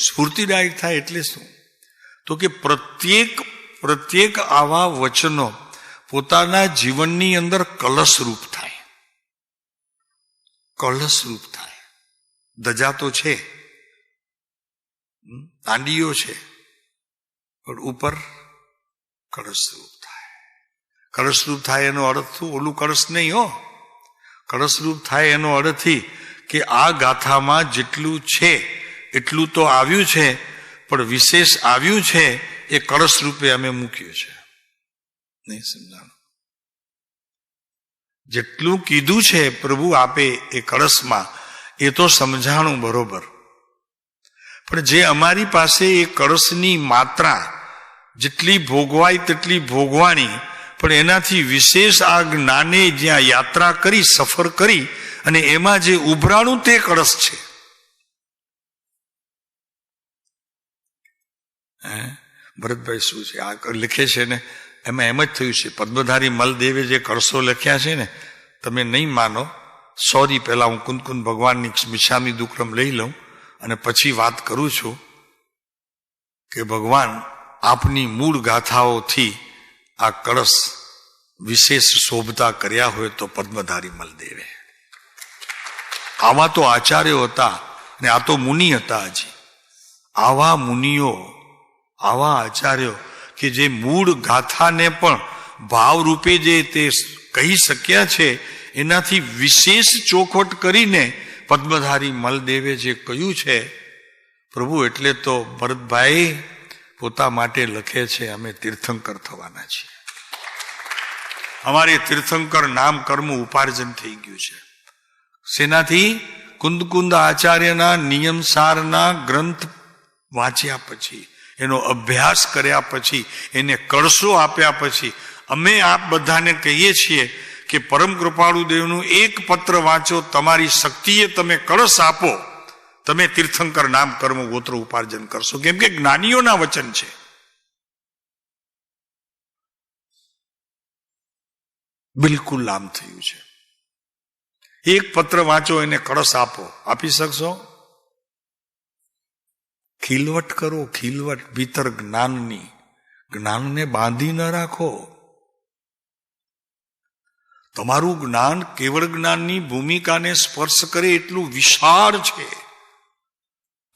સ્ફૂર્તિદાયક થાય એટલે શું? તો કે પ્રત્યેક આવા વચનો પોતાના જીવનની અંદર કલશરૂપ થાય. ધજા તો છે, દાંડીઓ છે, પણ ઉપર કળશરૂપ થાય. કળશરૂપ થાય એનો અર્થ શું? ઓલું કળશ નહીં હો. કળશરૂપ થાય એનો અર્થથી કે આ ગાથામાં જેટલું છે એટલું તો આવ્યું છે, પણ વિશેષ આવ્યું છે એ કળશ રૂપે અમે મૂક્યું છે. નહીં સમજાણું? જેટલું કીધું છે પ્રભુ આપે એ કળશમાં, એ તો સમજાણું બરોબર. પણ જે અમારી પાસે એ કળશની માત્રા જેટલી ભોગવાય તેટલી ભોગવાણી, પણ એનાથી વિશેષ આ જ્ઞાને જ્યાં યાત્રા કરી, સફર કરી, અને એમાં જે ઉભરાણું તે કળશ છે. ભરતભાઈ શું છે આ લખે છે ને, એમાં એમ જ થયું છે. પદ્મધારી મલદેવે જે કળશો લખ્યા છે ને, તમે નહીં માનો. સોરી, પહેલા હું કુંદકુંદ ભગવાનની મિશામી દુક્રમ લઈ લઉં અને પછી વાત કરું છું કે ભગવાન આપની મૂળ ગાથાઓથી આ કળશ વિશેષ શોભતા કર્યા હોય તો પદ્મધારી મલદેવે. આવા તો આચાર્યો હતા, ને આ તો મુનિ હતા. હજી આવા મુનિઓ, આવા આચાર્યો કે જે મૂળ ગાથાને પણ ભાવરૂપે જે તે કહી શક્યા છે, એનાથી વિશેષ ચોખવટ કરીને પદ્મધારી મલદેવે જે કહ્યું છે પ્રભુ, એટલે તો ભરતભાઈ પોતા માટે લખે છે, અમે તીર્થંકર થવાના છીએ. અમારે તીર્થંકર નામ કર્મ ઉપાર્જન થઈ ગયું છે. શેનાથી? કુંદકુંદ આચાર્યના નિયમસારના ગ્રંથ વાંચ્યા પછી, એનો અભ્યાસ કર્યા પછી, એને કળશો આપ્યા પછી અમે આપ બધાને કહીએ છીએ કે પરમ કૃપાળુ દેવનું એક પત્ર વાંચો, તમારી શક્તિએ તમે કળશ આપો, તમે તીર્થંકર નામ કર્મ ગોત્ર ઉપાર્જન કરશો. કેમ કે જ્ઞાનીઓના વચન છે. બિલકુલ આમ થયું છે. એક પત્ર વાંચો, એને કળશ આપો. આપી શકશો? ખીલવટ કરો, ખીલવટ ભીતર જ્ઞાનની. જ્ઞાનને બાંધી ન રાખો. તમારું જ્ઞાન કેવળ જ્ઞાનની ભૂમિકાને સ્પર્શ કરે એટલું વિશાળ છે,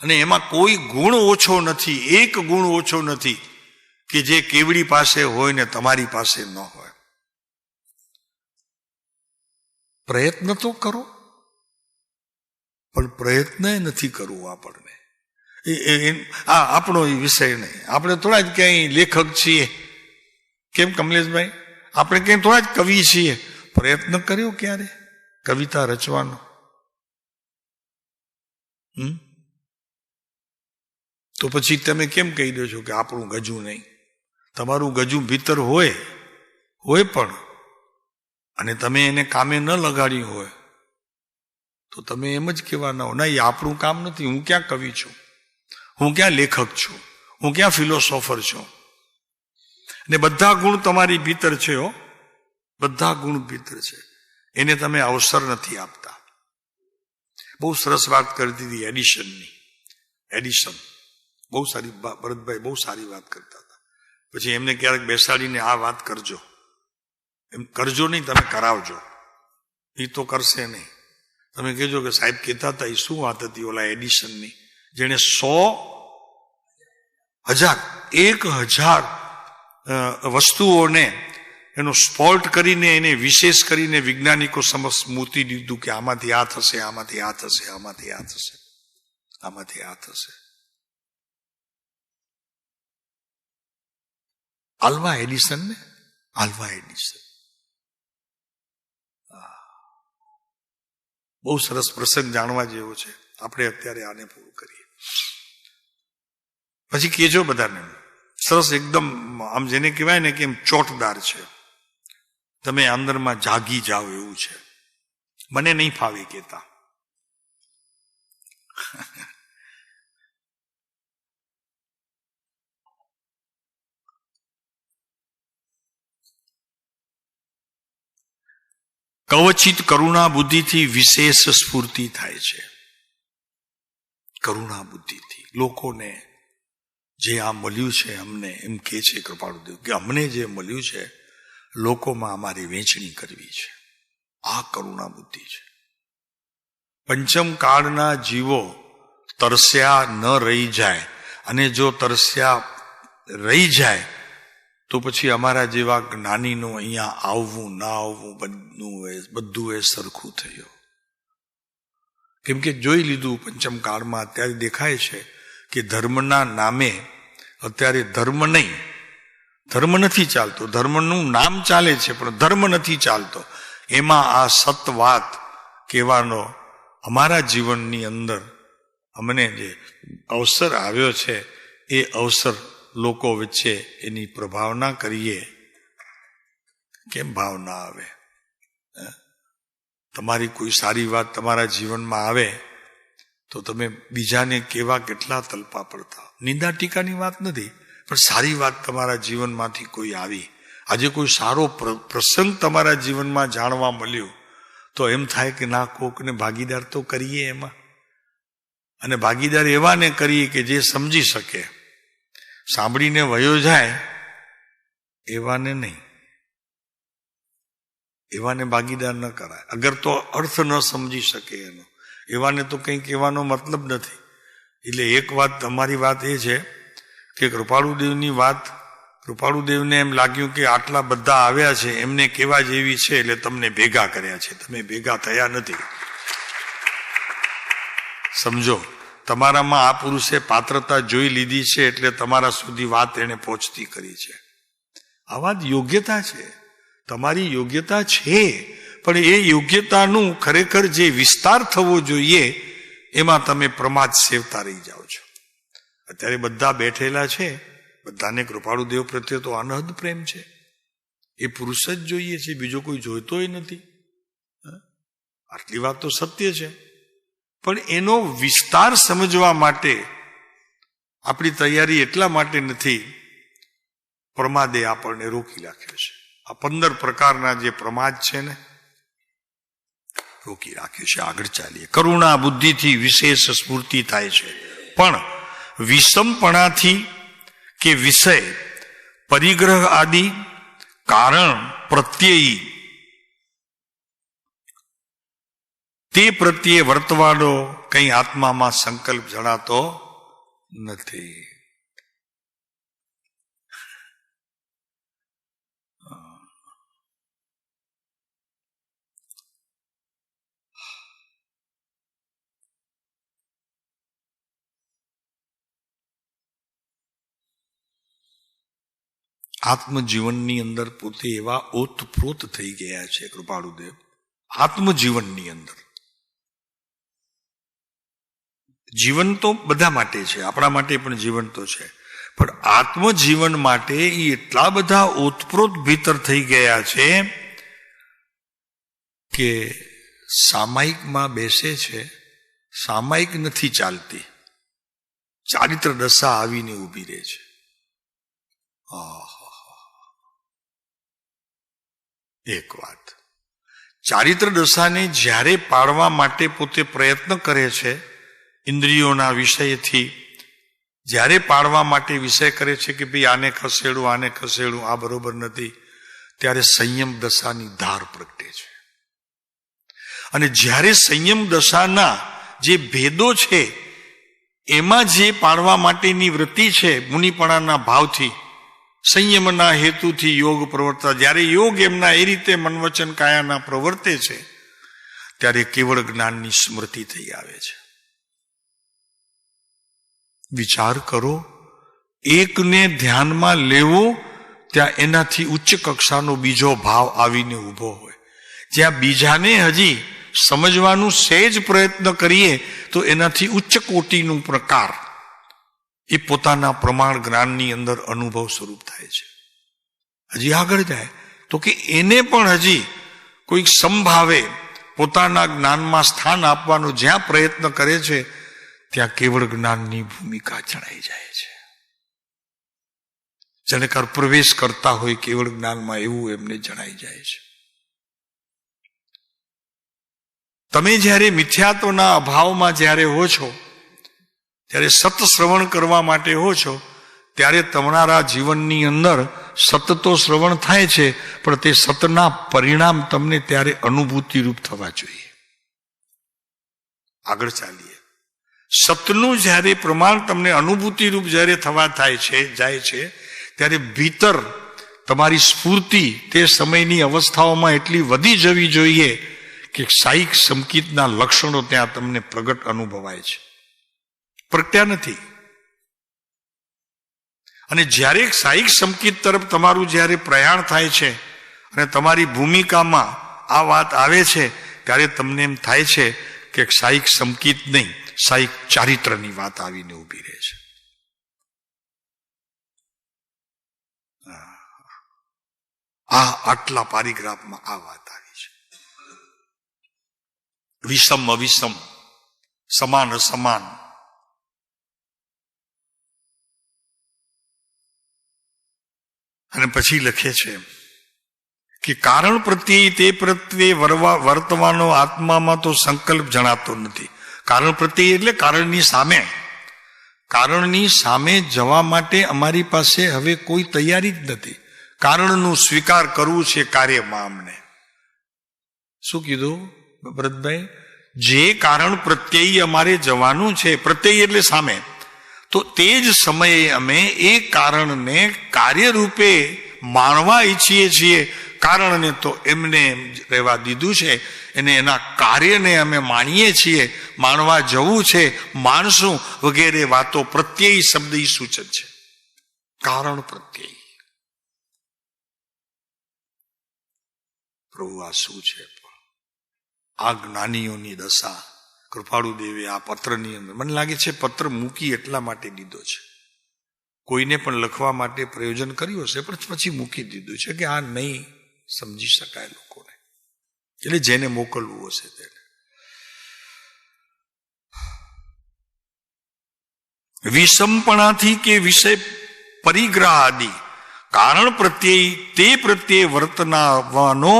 અને એમાં કોઈ ગુણ ઓછો નથી, એક ગુણ ઓછો નથી કે જે કેવડી પાસે હોય ને તમારી પાસે ન હોય. પ્રયત્ન તો કરો, પણ પ્રયત્ન નથી કરવું આપણને. આપણો એ વિષય નહીં. આપણે થોડા જ ક્યાંય લેખક છીએ, કેમ કમલેશભાઈ? આપણે ક્યાંય થોડા જ કવિ છીએ. પ્રયત્ન કર્યો ક્યારે કવિતા રચવાનો? તો પછી તમે કેમ કહી દો છો કે આપણું ગજું નહીં? તમારું ગજું ભીતર હોય પણ, અને તમે એને કામે ન લગાડ્યું હોય તો તમે એમ જ કહેવાના હો, ના એ આપણું કામ નથી. હું ક્યાં કવિ છું, હું ક્યાં લેખક છું, હું ક્યાં ફિલોસોફર છું? ને બધા ગુણ તમારી ભીતર છે હો, બધા ગુણ ભીતર છે, એને તમે અવસર નથી આપતા. બહુ સરસ વાત કરી દીધી એડિશનની. એડિશન બહુ સારી, ભરતભાઈ બહુ સારી વાત કરતા હતા. પછી એમને ક્યારેક બેસાડીને આ વાત કરજો, એમ કરજો નહીં, તમે કરાવજો. એ તો કરશે નહીં. તમે કહેજો કે સાહેબ કહેતા હતા એ શું વાત હતી ઓલા એડિશનની, જેને 1,000 વસ્તુઓને એનો સ્પોર્ટ કરીને એને વિશેષ કરીને વૈજ્ઞાનિકો સમક્ષ મૂકી દીધું કે આમાંથી આ થશે, આમાંથી આ થશે, આમાંથી આ થશે, આમાંથી આ થશે. આલ્વા એડિસન ને, આલ્વા એડિસન. બહુ સરસ પ્રસંગ જાણવા જેવો છે. આપણે અત્યારે આને પૂરું કરીએ, પછી કેજો બધાને. સરસ એકદમ આમ જેને કહેવાય ને કે એમ ચોટદાર છે, તમે અંદરમાં જાગી જાઓ એવું છે. મને નહીં ફાવે કહેતા. કવચિત કરુણા બુદ્ધિથી વિશેષ સ્ફૂર્તિ થાય છે. કરુણા બુદ્ધિથી લોકોને જે આ મળ્યું છે, અમને એમ કે છે કૃપાળુદેવ કે અમને જે મળ્યું છે લોકોમાં અમારી વહેંચણી કરવી છે. આ કરુણા બુદ્ધિ છે. પંચમ કાળના જીવો તરસ્યા ન રહી જાય, અને જો તરસ્યા રહી જાય તો પછી અમારા જેવા જ્ઞાનીનું અહીંયા આવવું ના આવવું બધું એ સરખું થયું. કેમ કે જોઈ લીધું પંચમ કાળમાં અત્યારે દેખાય છે કે ધર્મના નામે અત્યારે ધર્મ નહીં, ધર્મ નથી ચાલતો. ધર્મનું નામ ચાલે છે પણ ધર્મ નથી ચાલતો. એમાં આ સતવાત કહેવાનો અમારા જીવનની અંદર અમને જે અવસર આવ્યો છે એ અવસર લોકો વચ્ચે એની પ્રભાવના કરીએ. કેમ ભાવ ના આવે? તમારી કોઈ સારી વાત તમારા જીવનમાં આવે તો તમે બીજાને કેવા કેટલા તલપા પડતા. નિંદા ટીકાની વાત નથી, પણ સારી વાત તમારા જીવનમાંથી કોઈ આવી, આજે કોઈ સારો પ્રસંગ તમારા જીવનમાં જાણવા મળ્યો તો એમ થાય કે ના કોકને ભાગીદાર તો કરીએ એમાં. અને ભાગીદાર એવાને કરીએ કે જે સમજી શકે. સાંભળીને વયો જાય એવાને નહીં, એવાને ભાગીદાર ન કરાય. અગર તો અર્થ ન સમજી શકે એનો, એવાને તો કંઈ કહેવાનો મતલબ નથી. એટલે એક વાત તમારી વાત એ છે કે કૃપાળુદેવની વાત, કૃપાળુદેવને એમ લાગ્યું કે આટલા બધા આવ્યા છે એમને કેવા જેવી છે એટલે તમને ભેગા કર્યા છે. તમે ભેગા થયા નથી. સમજો, તમારામાં આ પુરુષે પાત્રતા જોઈ લીધી છે એટલે તમારા સુધી વાત એને પહોંચતી કરી છે. આ વાત યોગ્યતા છે, તમારી યોગ્યતા છે, પણ એ યોગ્યતાનું ખરેખર જે વિસ્તાર થવો જોઈએ એમાં તમે પ્રમાદ સેવતા રહી જાઓ છો. અત્યારે બધા બેઠેલા છે, બધાને કૃપાળુદેવ પ્રત્યે તો અનહદ પ્રેમ છે. એ પુરુષ જ જોઈએ છે, બીજો કોઈ જોઈતોય નથી. આટલી વાત તો સત્ય છે, પણ એનો વિસ્તાર સમજવા માટે આપણી તૈયારી એટલા માટે નથી. પ્રમાદે આપણને રોકી રાખ્યો છે. આ 15 પ્રકારના જે પ્રમાદ છે ને રોકી રાખ્યું છે. આગળ ચાલીએ. કરુણા બુદ્ધિથી વિશેષ સ્ફૂર્તિ થાય છે, પણ વિષમપણાથી કે વિષય પરિગ્રહ આદિ કારણ પ્રત્યયી તે પ્રત્યે વર્તવાનો કંઈ આત્મામાં સંકલ્પ જણાતો નથી. આત્મજીવનની અંદર પોતે એવા ઓતપ્રોત થઈ ગયા છે કૃપાળુદેવ. આત્મજીવનની અંદર જીવન તો બધા માટે છે, આપણા માટે પણ જીવન તો છે, પણ આત્મજીવન માટે એ એટલા બધા ઓતપ્રોત ભીતર થઈ ગયા છે કે સામાયિકમાં બેસે છે, સામાયિક નથી ચાલતી, ચારિત્ર દશા આવીને ઊભી રહે છે. એક વાત, ચારિત્ર દશાને જ્યારે પાડવા માટે પોતે પ્રયત્ન કરે છે, ઇન્દ્રિયોના વિષયથી જ્યારે પાડવા માટે વિષય કરે છે કે ભાઈ આને ખસેડું, આ બરોબર નથી, ત્યારે સંયમ દશાની ધાર પ્રગટે છે. અને જ્યારે સંયમ દશાના જે ભેદો છે એમાં જે પાડવા માટેની વૃત્તિ છે, મુનિપણાના ભાવથી, સંયમના હેતુથી યોગ પ્રવર્તતા, જ્યારે યોગ એમના એ રીતે મનવચન કાયાના પ્રવર્તે છે, ત્યારે કેવળ જ્ઞાનની સ્મૃતિ થઈ આવે છે. વિચાર કરો, એકને ધ્યાનમાં લેવો ત્યાં એનાથી ઉચ્ચ કક્ષાનો બીજો ભાવ આવીને ઊભો હોય. જ્યાં બીજાને હજી સમજવાનું સહેજ પ્રયત્ન કરીએ તો એનાથી ઉચ્ચ કોટીનું પ્રકાર એ પોતાના પ્રમાણ જ્ઞાનની અંદર અનુભવ સ્વરૂપ થાય છે. હજી આગળ જાય તો કે એને પણ હજી કોઈક સંભાવે પોતાના જ્ઞાનમાં સ્થાન આપવાનો જ્યાં પ્રયત્ન કરે છે ત્યાં કેવળ જ્ઞાનની ભૂમિકા જણાઈ જાય છે. જેને પ્રવેશ કરતા હોય કેવળ જ્ઞાનમાં એવું એમને જણાઈ જાય છે. તમે જ્યારે મિથ્યાત્વના અભાવમાં જ્યારે હો છો, ત્યારે સત શ્રવણ કરવા માટે હો છો, ત્યારે તમારા જીવનની અંદર સત તો શ્રવણ થાય છે, પણ તે સતના પરિણામ તમને ત્યારે અનુભૂતિરૂપ થવા જોઈએ. આગળ ચાલીએ. સતનું જ્યારે પ્રમાણ તમને અનુભૂતિરૂપ જ્યારે થવા જાય છે ત્યારે ભીતર તમારી સ્ફૂર્તિ તે સમયની અવસ્થાઓમાં એટલી વધી જવી જોઈએ કે સાહિક સંકિતના લક્ષણો ત્યાં તમને પ્રગટ અનુભવાય છે, પ્રગટ્યા નથી. અને જ્યારે સાહિક સંકિત તરફ તમારું જ્યારે પ્રયાણ થાય છે અને તમારી ભૂમિકામાં આ વાત આવે છે, ત્યારે તમને એમ થાય છે કે સાહિક સંકિત નહીં, સાહિક ચારિત્રની વાત આવીને ઊભી રહે છે. આટલા પારિગ્રાફમાં આ વાત આવી છે. વિષમ અવિષમ, સમાન અસમાન, અને પછી લખે છે કે કારણ પ્રત્યે તે પ્રત્યે વર્તવાનો આત્મામાં તો સંકલ્પ જણાતો નથી. કારણ પ્રત્યે એટલે કારણની સામે જવા માટે અમારી પાસે હવે કોઈ તૈયારી જ નથી. કારણનું સ્વીકાર કરવું છે કાર્યમાં. અમને શું કીધું ભરતભાઈ? જે કારણ પ્રત્યય અમારે જવાનું છે, પ્રત્યય એટલે સામે, તો તે જ સમયે અમે એ કારણને કાર્યરૂપે માણવા ઈચ્છીએ છીએ. કારણને તો એમને રહેવા દીધું છે, એને એના કાર્યને અમે માણીએ છીએ. માણવા જવું છે, માણશું વગેરે વાતો પ્રત્યય શબ્દ સૂચન છે. કારણ પ્રત્યય. પ્રભુ આ શું છે? આ જ્ઞાનીઓની દશા કૃપાળુ દેવે આ પત્રની અંદર, મને લાગે છે પત્ર મૂકી એટલા માટે દીધો છે. કોઈને પણ લખવા માટે પ્રયોજન કર્યું હશે, પણ પછી મૂકી દીધું છે કે આ નહીં સમજી શકાય લોકોને, એટલે જેને મોકલવું હશે તેને. વિષમપણાથી કે વિષય પરિગ્રહ આદિ કારણ પ્રત્યે તે પ્રત્યે વર્તનાવાનો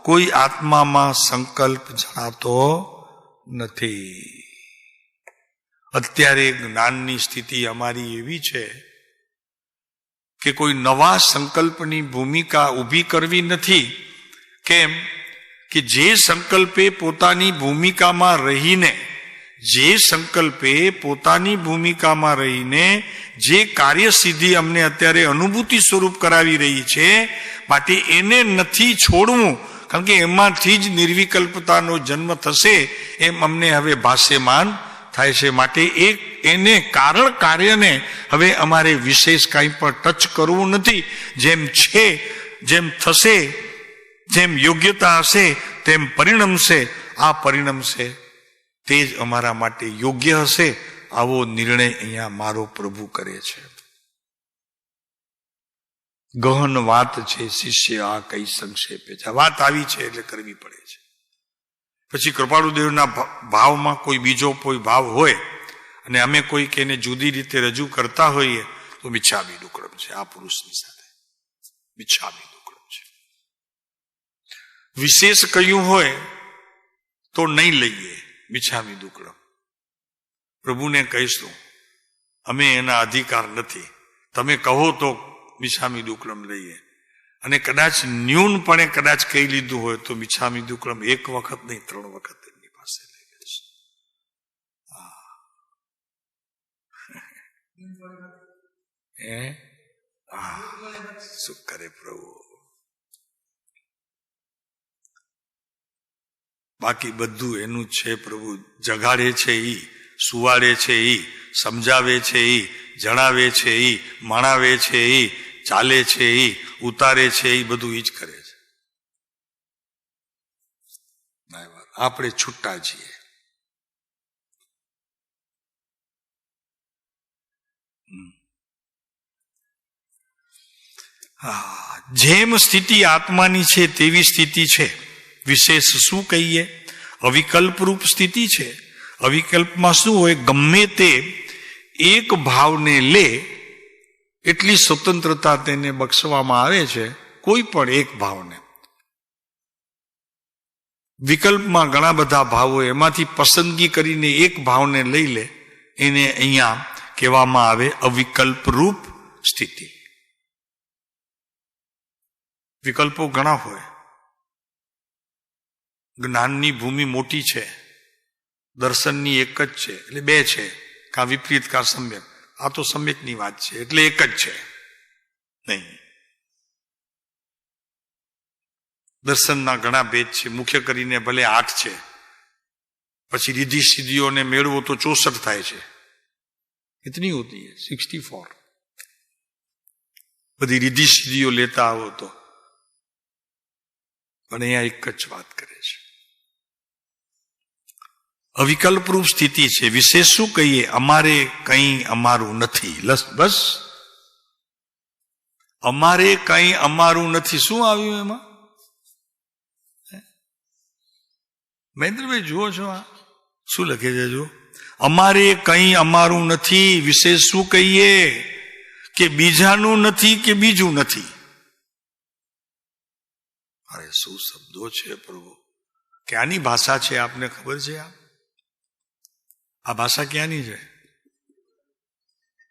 કોઈ આત્મામાં સંકલ્પ જણાતો નથી. અત્યારે જ્ઞાનની સ્થિતિ અમારી એવી છે કે કોઈ નવા સંકલ્પની ભૂમિકા ઊભી કરવી નથી. કેમ કે જે સંકલ્પે પોતાની ભૂમિકામાં રહીને જે કાર્ય સિદ્ધિ અમને અત્યારે અનુભૂતિ સ્વરૂપ કરાવી રહી છે, માટે એને નથી છોડવું, કારણ કે એમાંથી જ નિર્વિકલ્પતાનો જન્મ થશે એમ અમને હવે ભાષ્યમાન થાય છે. માટે એને કારણ કાર્યને હવે અમારે વિશેષ કાંઈ પણ ટચ કરવું નથી. જેમ છે, જેમ થશે, જેમ યોગ્યતા હશે તેમ પરિણમશે. આ પરિણમશે તે જ અમારા માટે યોગ્ય હશે. આવો નિર્ણય અહીંયા મારો પ્રભુ કરે છે. ગહન વાત છે શિષ્ય આ કઈ સંક્ષેપે છે. વાત આવી છે એટલે કરવી પડે છે. પછી કૃપાળુદેવના ભાવમાં કોઈ બીજો કોઈ ભાવ હોય અને અમે કોઈક એને જુદી રીતે રજૂ કરતા હોઈએ તો મિચ્છામી દુક્કડમ છે. આ પુરુષની સાથે મિચ્છામી દુક્કડમ છે. વિશેષ કહ્યું હોય તો નહીં લઈએ મિચ્છામી દુક્કડમ. પ્રભુને કહીશું અમે એના અધિકાર નથી, તમે કહો તો મિચ્છામી દુક્કડમ લઈએ. અને કદાચ ન્યૂનપણે કદાચ કહી લીધું હોય તો મિચ્છામી દુક્કડમ એક વખત નહીં 3 વખત એમની પાસે લઈ ગઈશું. શું કરે પ્રભુ. બાકી બધું એનું છે. પ્રભુ જગાડે છે ઈ, સુવાડે છે ઈ, સમજાવે છે ઈ, જણાવે છે ઈ, મણાવે છે ઈ, ચાલે છે ઈ, ઉતારે છે ઈ, બધું ઈ જ કરે છે. આપણે છૂટા છીએ. જેમ સ્થિતિ આત્માની છે તેવી સ્થિતિ છે. વિશેષ શું કહીએ? અવિકલ્પ રૂપ સ્થિતિ છે. અવિકલ્પમાં શું હોય? ગમે તે એક ભાવને લે એટલી સ્વતંત્રતા તેને બક્ષવામાં આવે છે. કોઈ પણ એક ભાવને. વિકલ્પમાં ઘણા બધા ભાવો, એમાંથી પસંદગી કરીને એક ભાવને લઈ લે, એને અહીંયા કહેવામાં આવે અવિકલ્પ રૂપ સ્થિતિ. વિકલ્પો ઘણા હોય. જ્ઞાનની ભૂમિ મોટી છે, દર્શનની એક જ છે એટલે 2 છે, કા વિપરીત કા સમ્યક. આ તો સમ્યકની વાત છે એટલે એક જ છે નહીં. દર્શનના ઘણા ભેદ છે, મુખ્ય કરીને ભલે 8 છે, પછી રીધિ સિદ્ધિઓને મેળવો તો 64 થાય છે. कितनी होती है? 64. બધી રીધિ સિદ્ધિઓ લેતા આવો તો. પણ અહીંયા એક જ વાત કરે છે. અવિકલ્પ રૂપ સ્થિતિ છે. વિશેષ શું કહીએ? અમારે કંઈ અમારું નથી. બસ અમારે કંઈ અમારું નથી. શું આવ્યું એમાં? મહેન્દ્રભાઈ જુઓ છો આ શું લખે છે? જુઓ, અમારે કંઈ અમારું નથી. વિશેષ શું કહીએ? કે બીજાનું નથી કે બીજું નથી. અરે શું શબ્દો છે પ્રભુ. ક્યાંની ભાષા છે આપને ખબર છે? આ ભાષા ક્યાંની છે?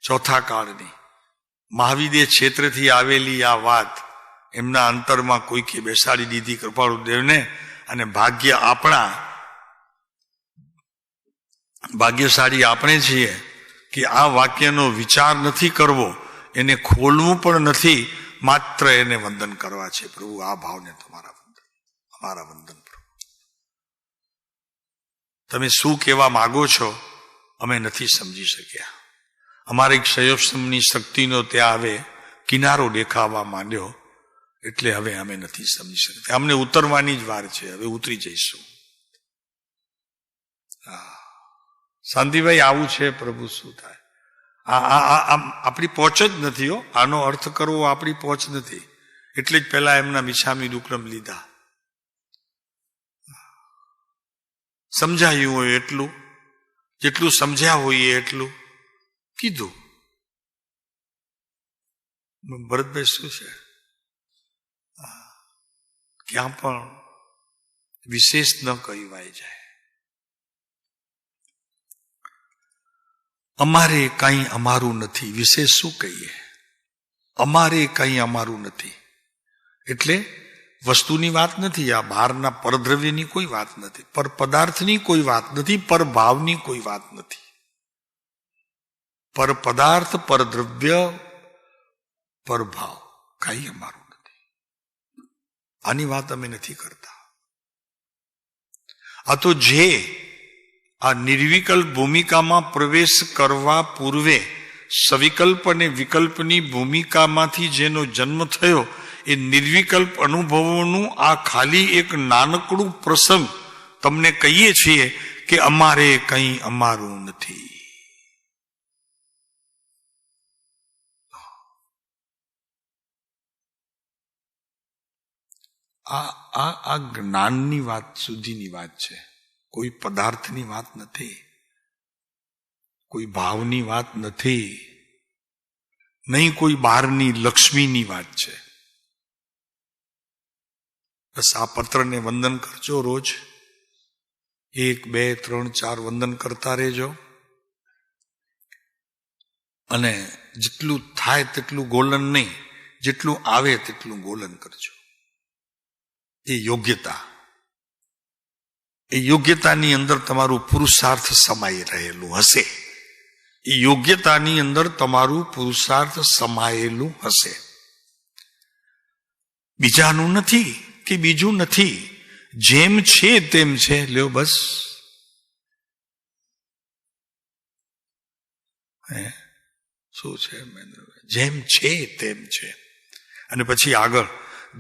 ચોથા કાળની મહાવિદ્ય ક્ષેત્રથી આવેલી આ વાત એમના અંતરમાં કોઈકે બેસાડી દીધી કૃપાળુદેવને. અને ભાગ્યશાળી આપણે છીએ કે આ વાક્યનો વિચાર નથી કરવો, એને ખોલવું પણ નથી, માત્ર એને વંદન કરવા છે. પ્રભુ આ ભાવને તમારા વંદન, અમારા વંદન. પ્રભુ તમે શું કહેવા માંગો છો અમે નથી સમજી શક્યા. અમારી ક્ષયોક્ષમની શક્તિનો ત્યાં હવે કિનારો દેખાવા માંડ્યો એટલે હવે અમે નથી સમજી શકતા. અમને ઉતરવાની જ વાર છે, હવે ઉતરી જઈશું. શાંતિભાઈ આવું છે પ્રભુ. શું થાય? આપણી પહોંચ જ નથી. આનો અર્થ કરવો આપણી પહોંચ નથી. એટલે જ પહેલા એમના મિચ્છામી દુક્કડમ લીધા. સમજાયું હોય એટલું, જેટલું સમજ્યા હોઈએ એટલું કીધું. ભરતભાઈ શું છે? ક્યાં પણ વિશેષ ન કહેવાય જાય. અમારે કંઈ અમારું નથી. વિશેષ શું કહીએ? અમારે કંઈ અમારું નથી એટલે વસ્તુની વાત નથી. આ બહારના પરદ્રવ્યની કોઈ વાત નથી, પર પદાર્થની કોઈ વાત નથી, પર ભાવની કોઈ વાત નથી. પર પદાર્થ, પર દ્રવ્ય, પર ભાવ કઈ અમારું નથી. આની વાત અમે નથી કરતા. આ તો જે આ નિર્વિકલ્પ ભૂમિકામાં પ્રવેશ કરવા પૂર્વે સવિકલ્પ અને વિકલ્પની ભૂમિકામાંથી જેનો જન્મ થયો એ નિર્વિકલ્પ અનુભવોનું આ ખાલી એક નાનકડું પ્રસંગ તમને કહીએ છીએ કે અમારે કંઈ અમારું નથી. આ જ્ઞાનની વાત સુધીની વાત છે. કોઈ પદાર્થની વાત નથી, કોઈ ભાવની વાત નથી, નહીં કોઈ બહારની લક્ષ્મીની વાત છે. બસ આ પત્રને વંદન કરજો રોજ. 1, 2, 3, 4 વંદન કરતા રહેજો. અને જેટલું થાય તેટલું ગોલન નહીં, જેટલું આવે તેટલું ગોલન કરજો. એ યોગ્યતાની અંદર તમારું પુરુષાર્થ સમાઈ રહેલું હશે. એ યોગ્યતાની અંદર તમારું પુરુષાર્થ સમાયેલું હશે. બીજાનું નથી કે બીજું નથી, જેમ છે તેમ છે. લ્યો બસ. શું છે? જેમ છે તેમ છે. અને પછી આગળ,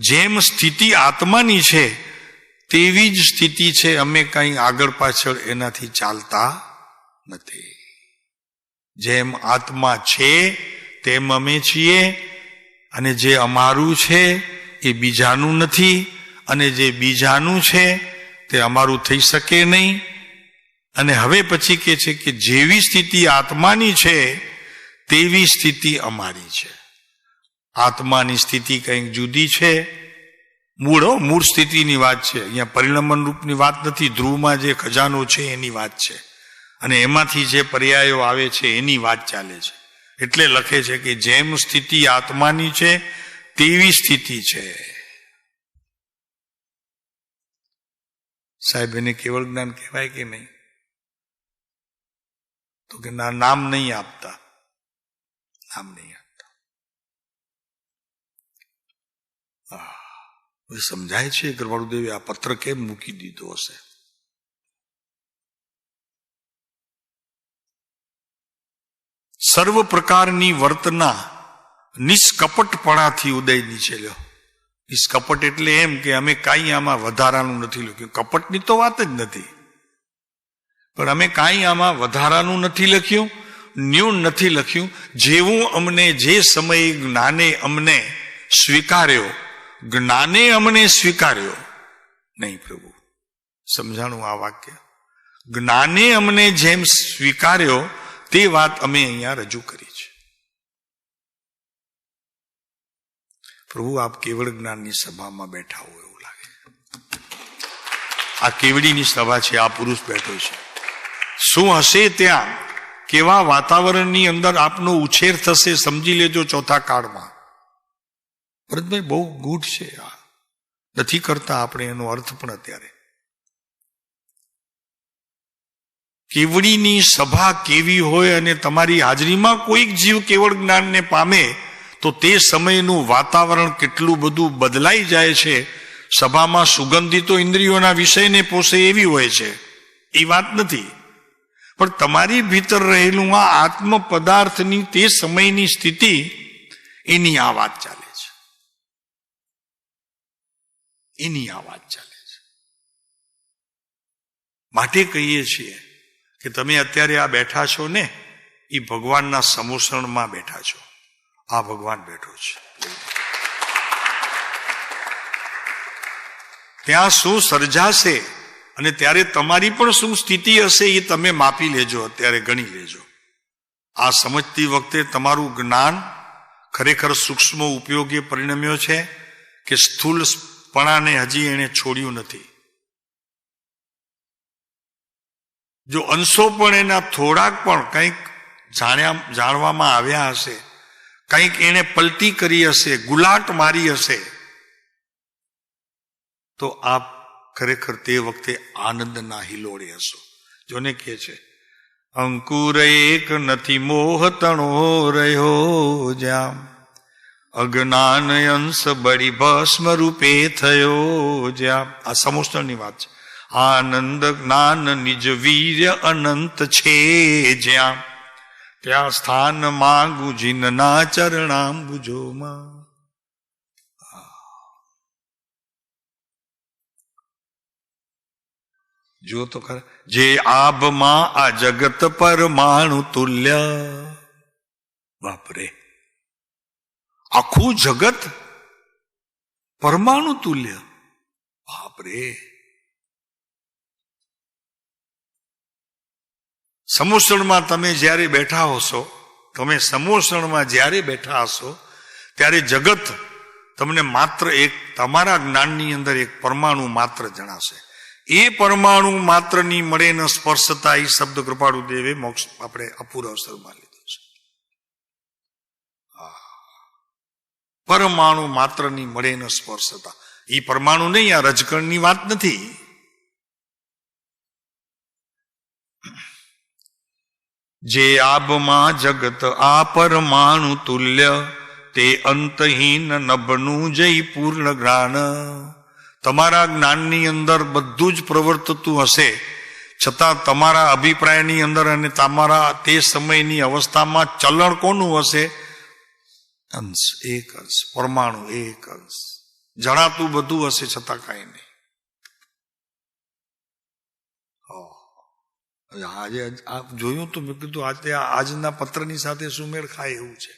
જેમ સ્થિતિ આત્માની છે તેવી જ સ્થિતિ છે. અમે કંઈ આગળ પાછળ એનાથી ચાલતા નથી. જેમ આત્મા છે તેમ અમે છીએ, અને જે અમારું છે એ બીજાનું નથી, અને જે બીજાનું છે તે અમારું થઈ શકે નહીં. અને હવે પછી કે છે કે જેવી સ્થિતિ આત્માની છે તેવી સ્થિતિ અમારી છે. આત્માની સ્થિતિ કંઈક જુદી છે, મૂળ સ્થિતિની વાત છે. અહીંયા પરિણમન રૂપની વાત નથી. ધ્રુવમાં જે ખજાનો છે એની વાત છે, અને એમાંથી જે પર્યાયો આવે છે એની વાત ચાલે છે. એટલે લખે છે કે જેમ સ્થિતિ આત્માની છે તેવી સ્થિતિ છે. સાહેબ, એને કેવળ જ્ઞાન કહેવાય કે નહીં? તો કે નામ નહીં આપતા, નામ નહીં આપતા. સમજાય છે કૃપાળુદેવે આ પત્ર કેમ મૂકી દીધો હશે. સર્વ પ્રકારની વર્તના નિષ્કપટપણાથી ઉદયની છે. લ્યો, નિષ્કપટ એટલે એમ કે અમે કાંઈ આમાં વધારાનું નથી લખ્યું. કપટની તો વાત જ નથી, પણ અમે કાંઈ આમાં વધારાનું નથી લખ્યું, ન્યૂન નથી લખ્યું. જેવું અમને જે સમયે જ્ઞાને અમને સ્વીકાર્યો, જ્ઞાને અમને સ્વીકાર્યો નહીં. પ્રભુ સમજાણું આ વાક્ય? જ્ઞાને અમને જેમ સ્વીકાર્યો તે વાત અમે અહીંયા રજૂ કરી છે. પ્રભુ આપ કેવળ જ્ઞાનની સભામાં બેઠા હોય એવું લાગે. આ કેવડીની સભા છે, આ પુરુષ બેઠો છે. શું હશે ત્યાં, કેવા વાતાવરણની અંદર આપનો ઉછેર થશે સમજી લેજો ચોથા કાળમાં. ભરતભાઈ બહુ ગૂઢ છે આ, નથી કરતા આપણે એનો અર્થ પણ અત્યારે. કેવડીની સભા કેવી હોય અને તમારી હાજરીમાં કોઈક જીવ કેવળ જ્ઞાનને પામે તો તે સમયનું વાતાવરણ કેટલું બધું બદલાઈ જાય છે. સભામાં સુગંધિતો ઇન્દ્રિયોના વિષયને પોષે એવી હોય છે, એ વાત નથી. પણ તમારી ભીતર રહેલું આ આત્મ પદાર્થની તે સમયની સ્થિતિ, એની આ વાત ચાલે છે. એની આ વાત ચાલે છે. માટે કહીએ છીએ કે તમે અત્યારે આ બેઠા છો ને, એ ભગવાનના સમોસણમાં બેઠા છો. આ ભગવાન બેઠો છે. ત્યાં શું સર્જાશે અને ત્યારે તમારી પણ શું સ્થિતિ હશે એ તમે માપી લેજો, અત્યારે ગણી લેજો. આ સમજતી વખતે તમારું જ્ઞાન ખરેખર સૂક્ષ્મ ઉપયોગી પરિણમ્યો છે કે સ્થૂલપણાને હજી એને છોડ્યું નથી. જો અંશો પણ એના થોડાક પણ કંઈક જાણવામાં આવ્યા હશે, કંઈક એને પલટી કરી હશે, ગુલાટ મારી હશે, તો આપ ખરેખર તે વખતે આનંદના હિલોળે હશો. જોને કહે છે, અંકુર એક નથી મોહ તણો રહ્યો જ્યાં, અજ્ઞાન અંશ બળી ભસ્મ રૂપે થયો જ્યાં. આ સમોષ્ટની વાત છે. આનંદ જ્ઞાન નિજ વીર્ય અનંત છે જ્યાં, ત્યાં સ્થાન માંગુ જીનના ચરણાંબુજોમાં. જો તો ખરા, જે આબમાં આ જગત પરમાણુ તુલ્ય. બાપરે, આખું જગત પરમાણુ તુલ્ય. બાપરે, સમોસણમાં તમે જ્યારે બેઠા હશો, તમે સમોસણમાં જ્યારે બેઠા હશો ત્યારે જગત તમને માત્ર એક તમારા જ્ઞાનની અંદર એક પરમાણુ માત્ર જણાશે. એ પરમાણુ માત્રની મળે ન સ્પર્શતા એ શબ્દ કૃપાળુ દેવે મોક્ષ આપણે અપૂર્વ અવસરમાં લીધો છે. પરમાણુ માત્રની મળે ન સ્પર્શતા. એ પરમાણુ નહીં, આ રજકણની વાત નથી. જે આબમાં જગત આ પરમાણુ તુલ્ય, તે અંતહીન નભનું જય પૂર્ણ જ્ઞાન. તમારા જ્ઞાનની અંદર બધું જ પ્રવર્તતું હશે, છતાં તમારા અભિપ્રાયની અંદર અને તમારા તે સમયની અવસ્થામાં ચલણ કોનું હશે? અંશ, એક અંશ, પરમાણુ એક અંશ. જણાતું બધું હશે છતાં કાંઈ નહીં. આજે આપ જોયું તો મેં કીધું આજે આજના પત્રની સાથે સુમેળ ખાય એવું છે.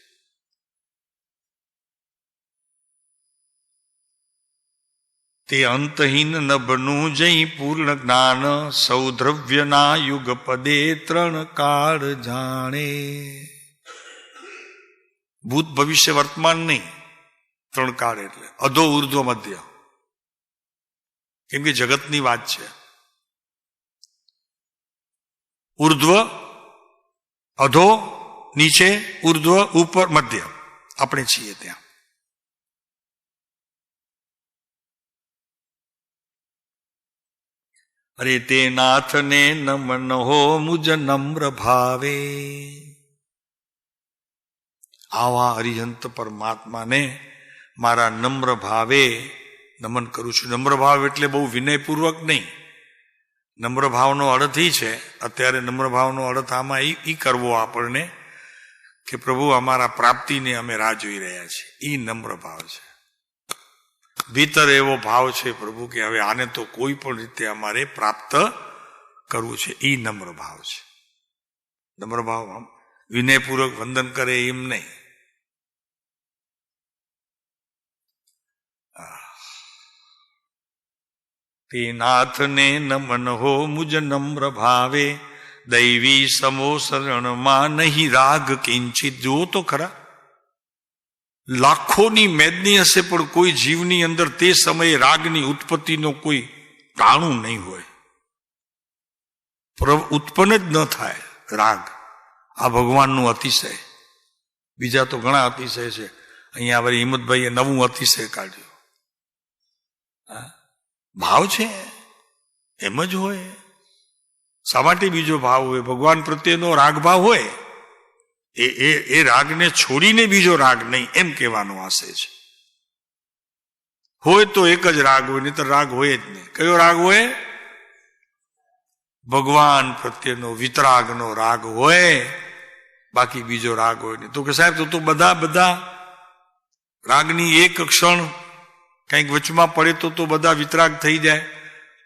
તે અંતહીન નભનું જય પૂર્ણ જ્ઞાન, સૌ દ્રવ્યના યુગ પદે ત્રણ કાળ જાણે. ભૂત ભવિષ્ય વર્તમાન નહીં, ત્રણ કાળ એટલે અધો ઉર્ધ્વ મધ્ય. કેમ કે જગતની વાત છે. ઉર્ધ્વ, અધો, નીચે, ઉર્ધ્વ, ઉપર, મધ્ય. આપણે છીએ ત્યાં. અરે તે નાથને નમન હો મુજ નમ્ર ભાવે. આવા હરિહંત પરમાત્માને મારા નમ્ર ભાવે નમન કરું છું. નમ્ર ભાવ એટલે બહુ વિનયપૂર્વક નહીં. નમ્ર ભાવનો અર્થ ઈ છે, અત્યારે નમ્ર ભાવનો અર્થ આમાં ઈ કરવો આપણને કે પ્રભુ અમારા પ્રાપ્તિને અમે રાહ જોઈ રહ્યા છીએ. ઈ નમ્ર ભાવ છે. ભીતર એવો ભાવ છે પ્રભુ કે હવે આને તો કોઈ પણ રીતે અમારે પ્રાપ્ત કરવું છે. ઈ નમ્ર ભાવ છે. નમ્ર ભાવ આમ વિનયપૂર્વક વંદન કરે એમ નહીં. તે નાથને નમન હો મુજ નમ્ર ભાવે, દૈવી સમો શરણમાં નહીં રાગ કિંચિત. જુઓ તો ખરા, લાખોની મેદની હશે પણ કોઈ જીવની અંદર તે સમયે રાગની ઉત્પત્તિનો કોઈ ટાણું નહીં હોય. ઉત્પન્ન જ ન થાય રાગ. આ ભગવાનનું અતિશય. બીજા તો ઘણા અતિશય છે. અહીંયા વળી હિંમતભાઈએ નવું અતિશય કાઢ્યું. ભાવ છે એમ જ હોય. શા માટે બીજો ભાવ હોય? ભગવાન પ્રત્યેનો રાગ ભાવ હોય. એ રાગને છોડીને બીજો રાગ નહીં એમ કહેવાનો આશય છે. હોય તો એક જ રાગ હોય, નહીં તો રાગ હોય જ નહીં. કયો રાગ હોય? ભગવાન પ્રત્યેનો વિતરાગનો રાગ હોય, બાકી બીજો રાગ હોય નહીં. તો કે સાહેબ તો બધા રાગની એક ક્ષણ કંઈક વચમાં પડે તો બધા વિતરાગ થઈ જાય.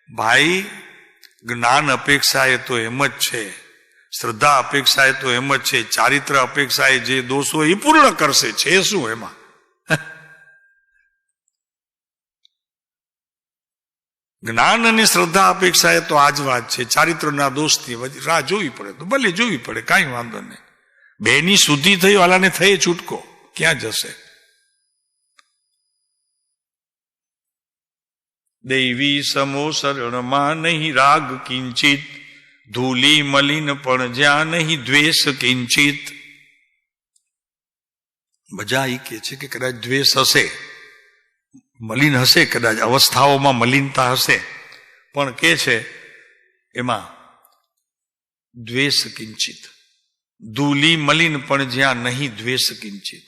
ભાઈ, જ્ઞાન અપેક્ષા એ તો એમ જ છે, શ્રદ્ધા અપેક્ષા એ તો એમ જ છે, ચારિત્ર અપેક્ષા એ જે દોષ હોય એ પૂર્ણ કરશે. છે શું એમાં? જ્ઞાન અને શ્રદ્ધા અપેક્ષા એ તો આજ વાત છે. ચારિત્રના દોષથી રાહ જોવી પડે તો ભલે જોવી પડે, કાંઈ વાંધો નહીં. બેની શુદ્ધિ થઈ, વાલાને થઈ છૂટકો, ક્યાં જશે? દૈવી સમો શરણમાં નહીં રાગ કિંચિત, ધૂલી મલિન પણ જ્યાં નહીં દ્વેષ કિંચિત. મજા એ કે છે કે કદાચ દ્વેષ હશે, મલિન હશે, કદાચ અવસ્થાઓમાં મલિનતા હશે, પણ કે છે એમાં દ્વેષ કિંચિત. ધૂલી મલિન પણ જ્યાં નહીં દ્વેષ કિંચિત.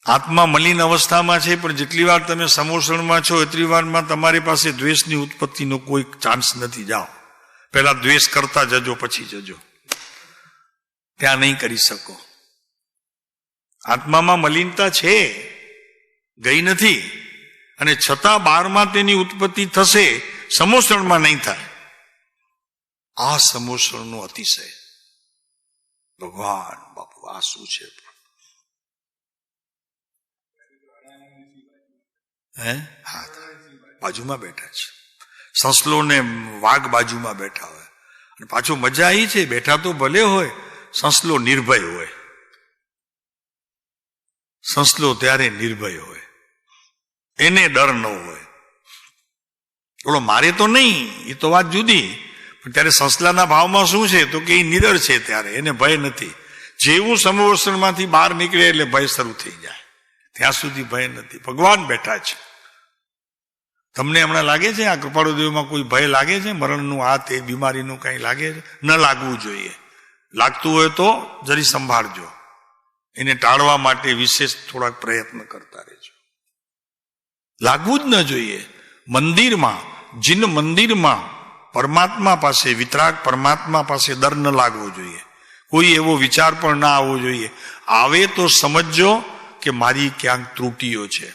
આત્મા મલિન અવસ્થામાં છે, પણ જેટલી વાર તમે સમોષણમાં છો એટલી વારમાં તમારી પાસે દ્વેષની ઉત્પત્તિનો કોઈ ચાન્સ નથી. જાઓ પહેલા દ્વેષ કરતા જજો, પછી જજો. ત્યાં નહીં કરી શકો. આત્મામાં મલિનતા છે, ગઈ નથી, અને છતાં બારમાં તેની ઉત્પત્તિ થશે, સમોષણમાં નહીં થાય. આ સમોસણનો અતિશય. ભગવાન બાપુ આ શું છે? હા, બાજુમાં બેઠા છે. સસલો ને વાઘ બાજુમાં બેઠા હોય. અને પાછું મજા એ છે, બેઠા તો ભલે હોય, સસલો નિર્ભય હોય. સસલો ત્યારે નિર્ભય હોય, એને ડર ન હોય. ઓલો મારે તો નહીં, એ તો વાત જુદી. પણ ત્યારે સસલાના ભાવમાં શું છે તો કે એ નિડર છે, ત્યારે એને ભય નથી. જેવું સમવસ્ત્રમાંથી બહાર નીકળે એટલે ભય શરૂ થઈ જાય. ત્યાં સુધી ભય નથી. ભગવાન બેઠા છે. તમને હમણાં લાગે છે આ કૃપાળુદેવમાં કોઈ ભય લાગે છે? મરણનું આ તે બીમારીનું કઈ લાગે છે? ન લાગવું જોઈએ. લાગતું હોય તો જરી સંભાળજો. એને ટાળવા માટે વિશેષ થોડાક પ્રયત્ન કરતા રહેજો. લાગવું જ ન જોઈએ. મંદિરમાં, જીન મંદિરમાં પરમાત્મા પાસે, વિતરાગ પરમાત્મા પાસે ડર ન લાગવો જોઈએ. કોઈ એવો વિચાર પણ ના આવવો જોઈએ. આવે તો સમજજો કે મારી ક્યાંક ત્રુટીઓ છે.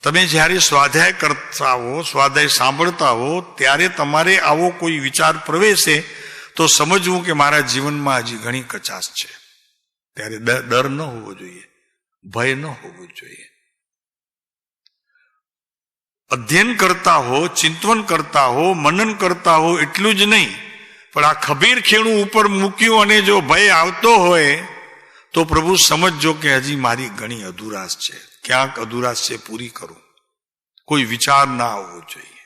તમે જ્યારે સ્વાધ્યાય કરતા હો, સ્વાધ્યાય સાંભળતા હો, ત્યારે તમારે આવો કોઈ વિચાર પ્રવેશે તો સમજવું કે મારા જીવનમાં હજી ઘણી કચાશ છે. ત્યારે ડર ન હોવો જોઈએ, ભય ન હોવો જોઈએ. અધ્યયન કરતા હો, ચિંતન કરતા હો, મનન કરતા હો, એટલું જ નહીં, પણ આ ખબીર ખેણું ઉપર મૂક્યું અને જો ભય આવતો હોય તો પ્રભુ સમજજો કે હજી મારી ઘણી અધુરાશ છે. ક્યાંક અધુરાશ છે, પૂરી કરું. કોઈ વિચાર ના આવવો જોઈએ.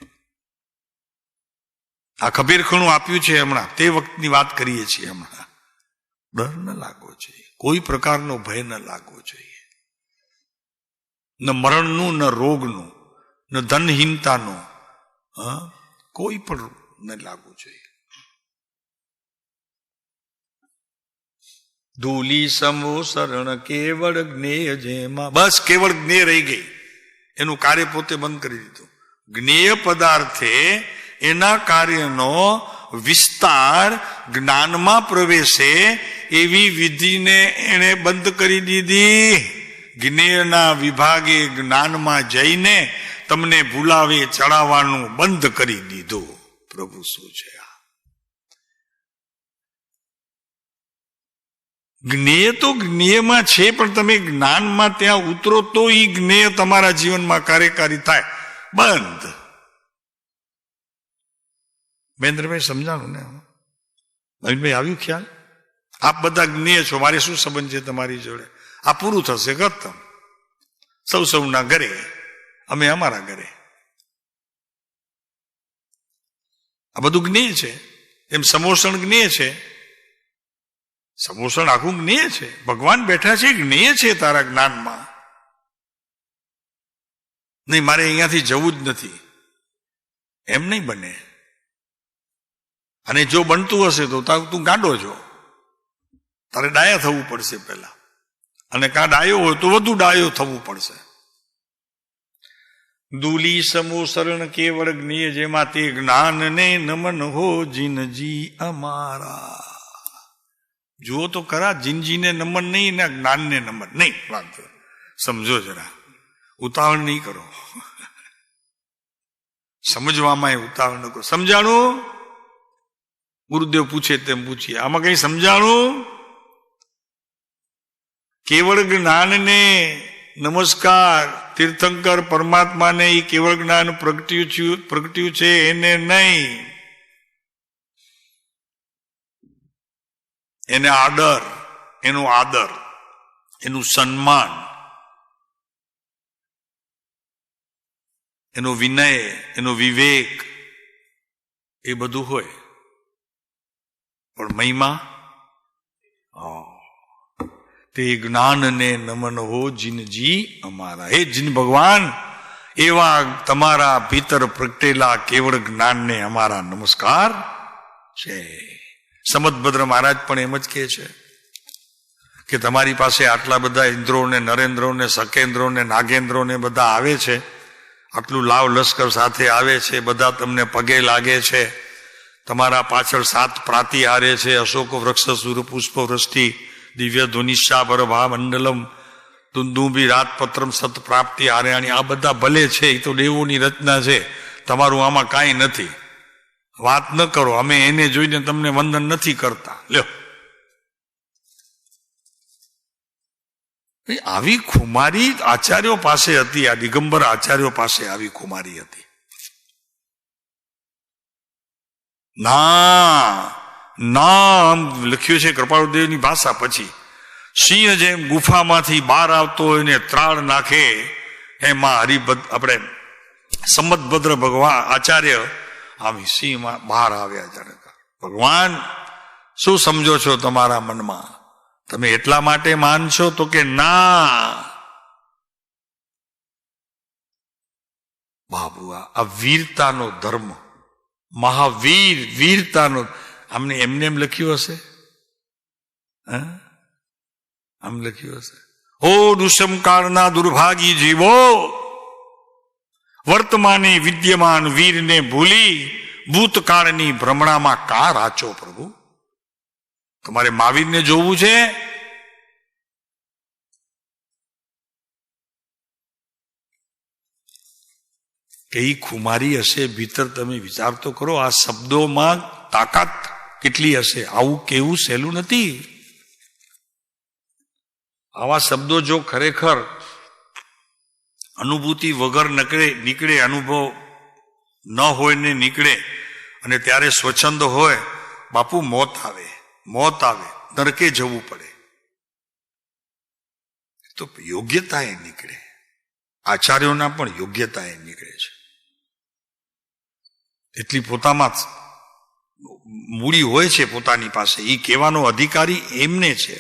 આ ખબીર ખેણું આપ્યું છે હમણાં, તે વખતની વાત કરીએ છીએ હમણાં. ડર ન લાગવો જોઈએ, કોઈ પ્રકારનો ભય ન લાગવો જોઈએ. ન મરણનું, ન રોગનું, ન ધનહીનતાનો, કોઈ પણ ન લાગવું જોઈએ. ધૂલી સમો શરણ કેવળ જ્ઞેય જેમાં, બસ કેવળ જ્ઞેય રહી ગઈ. એનું કાર્ય પોતે બંધ કરી દીધું. જ્ઞેય પદાર્થે એના કાર્યનો વિસ્તાર જ્ઞાનમાં પ્રવેશે એવી વિધિને એને બંધ કરી દીધી. જ્ઞેયના વિભાગે જ્ઞાનમાં જઈને તમને ભૂલાવે ચડાવવાનું બંધ કરી દીધું. પ્રભુ શું છે? જ્ઞેય તો જ્ઞેયમાં છે, પણ તમે જ્ઞાનમાં ત્યાં ઉતરો તો એ જ્ઞેય તમારા જીવનમાં કાર્યકારી થાય. બંધ. મહેન્દ્રભાઈ સમજાણું ને? નવીનભાઈ આવ્યું ખ્યાલ? આપ બધા જ્ઞેય છો, મારે શું સંબંધ છે તમારી જોડે? આ પૂરું થશે ખતમ. સૌના ઘરે, અમે અમારા ઘરે. આ બધું જ્ઞેય છે. એમ સમોસણ જ્ઞેય છે. સમોસણ આખું જ્ઞેય છે. ભગવાન બેઠા છે, જ્ઞેય છે તારા જ્ઞાનમાં. નહીં મારે અહીંયાથી જવું જ નથી, એમ નહીં બને. અને જો બનતું હશે તો તું ગાંડો છો. તારે ડાયા થવું પડશે પહેલા. અને કાં ડાયો હોય તો વધુ ડાયો થવું પડશે. દૂલી સમો શરણ કેવળ જ્ઞેય જેમાં તે જ્ઞાનને નમન હો જીનજી અમારા. જુઓ તો ખરા, જીનજીને નમન નહીં ને જ્ઞાનને નમન નહીં. વાત સમજો જરા, ઉતાવળ નહીં કરો. સમજવામાં ઉતાવળ ન કરો. સમજાણું? ગુરુદેવ પૂછે તેમ પૂછીએ. આમાં કઈ સમજાણું? કેવળ જ્ઞાનને નમસ્કાર. તીર્થંકર પરમાત્માને એ કેવળ જ્ઞાન પ્રગટ્યું છે એને નહીં. એને આદર, એનો આદર, એનું સન્માન, એનો વિનય, એનો વિવેક, એ બધું હોય. પણ મહિમા તે જ્ઞાનને નમન હો જીનજી અમારા. હે જીન ભગવાન, એવા તમારા ભીતર પ્રગટેલા કેવળ જ્ઞાનને અમારા નમસ્કાર છે. સમદભદ્ર મહારાજ પણ એમ જ કહે છે કે તમારી પાસે આટલા બધા ઇન્દ્રો ને નરેન્દ્રો ને સકેન્દ્રો ને નાગેન્દ્રો ને બધા આવે છે, આટલું લાવ લશ્કર સાથે આવે છે, બધા તમને પગે લાગે છે, તમારા પાછળ 7 પ્રાતિ હારે છે, અશોક વૃક્ષ સુર પુષ્પ વૃષ્ટિ દિવ્ય ધુનિશાભર ભા મંડલમ દુંદુભી રાતપત્રમ સત પ્રાપ્તિ હારે. આ બધા ભલે છે, એ તો દેવોની રચના છે. તમારું આમાં કાંઈ નથી. વાત ન કરો, અમે એને જોઈને તમને વંદન નથી કરતા. લ્યો, આવી ખુમારી આચાર્યો પાસે હતી. આ દિગંબર આચાર્યો પાસે આવી ખુમારી હતી. નામ લખ્યું છે કૃપાળુદેવની ભાષા. પછી સિંહ જેમ ગુફામાંથી બહાર આવતો હોય ને ત્રાળ નાખે એમાં હરિભદ્ર આપણે સંમતભદ્ર ભગવાન આચાર્ય આવી સિંહમાં બહાર આવ્યા. જાણે ભગવાન શું સમજો છો તમારા મનમાં? તમે એટલા માટે માનશો? તો કે ના બાબુ, આ વીરતાનો ધર્મ, મહાવીર વીરતાનો. આમને એમને એમ લખ્યું હશે? આમ લખ્યું હશે, ઓ દુષ્મકાળના દુર્ભાગી જીવો, વર્તમાને વિદ્યમાન વીરને ભૂલી ભૂતકાળની ભ્રમણામાં કા રાચો પ્રભુ? તમારે મહાવીરને જોવું છે? કઈ ખુમારી હશે ભીતર? તમે વિચાર તો કરો. આ શબ્દોમાં તાકાત કેટલી હશે? આવું કેવું સહેલું નથી. આવા શબ્દો જો ખરેખર અનુભૂતિ વગર નીકળે, અનુભવ ન હોય ને નીકળે, અને ત્યારે સ્વચ્છંદ હોય, બાપુ મોત આવે, નરકે જવું પડે. તો યોગ્યતા એ નીકળે. આચાર્યોના પણ યોગ્યતા એ નીકળે છે. એટલી પોતામાં મૂડી હોય છે પોતાની પાસે. એ કહેવાનો અધિકારી એમને છે,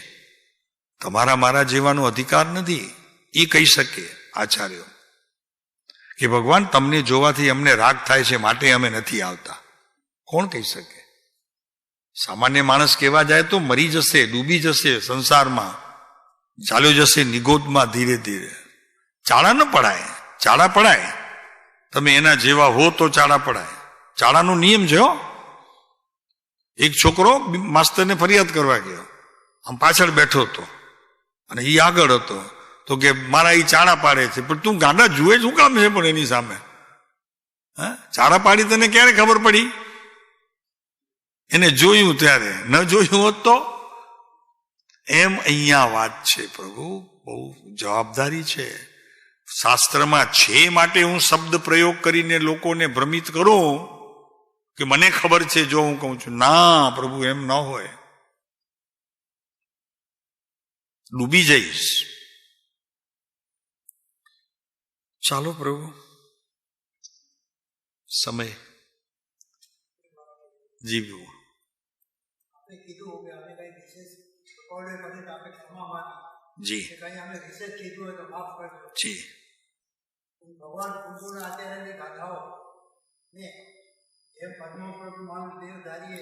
તમારા મારા જેવાનો અધિકાર નથી. એ કહી શકે આચાર્યો કે ભગવાન તમને જોવાથી અમને રાગ થાય છે માટે અમે નથી આવતા. કોણ કહી શકે? સામાન્ય માણસ કહેવા જાય તો મરી જશે, ડૂબી જશે સંસારમાં, ચાલ્યો જશે નિગોદમાં ધીરે ધીરે. ચાળા ન પડાય, ચાળા પડાય. તમે એના જેવા હો તો ચાળા પડાય. ચાળાનો નિયમ છે. એક છોકરો માસ્તરને ફરિયાદ કરવા ગયો, આમ પાછળ બેઠો હતો અને એ આગળ હતો. તો કે મારા એ ચાળા પાડે છે. પણ તું ગાંડા જુએ શું કામ છે પણ એની સામે? ચાળા પાડી તને ક્યારે ખબર પડી? એને જોયું ત્યારે, ન જોયું હોત તો? એમ અહીંયા વાત છે પ્રભુ. બહુ જવાબદારી છે. શાસ્ત્રમાં છે માટે હું શબ્દ પ્રયોગ કરીને લોકોને ભ્રમિત કરું કે મને ખબર છે જો હું કહું છું. ના પ્રભુ, એમ ન હોય. ડૂબી જઈશ. ચાલો પ્રભુ, સમય જીવવું. જી જી. ભગવાન કુંભના આચાર્યની ગાથાઓ ને એમ પદ્મપ્રભુ માનવ દેવધારીએ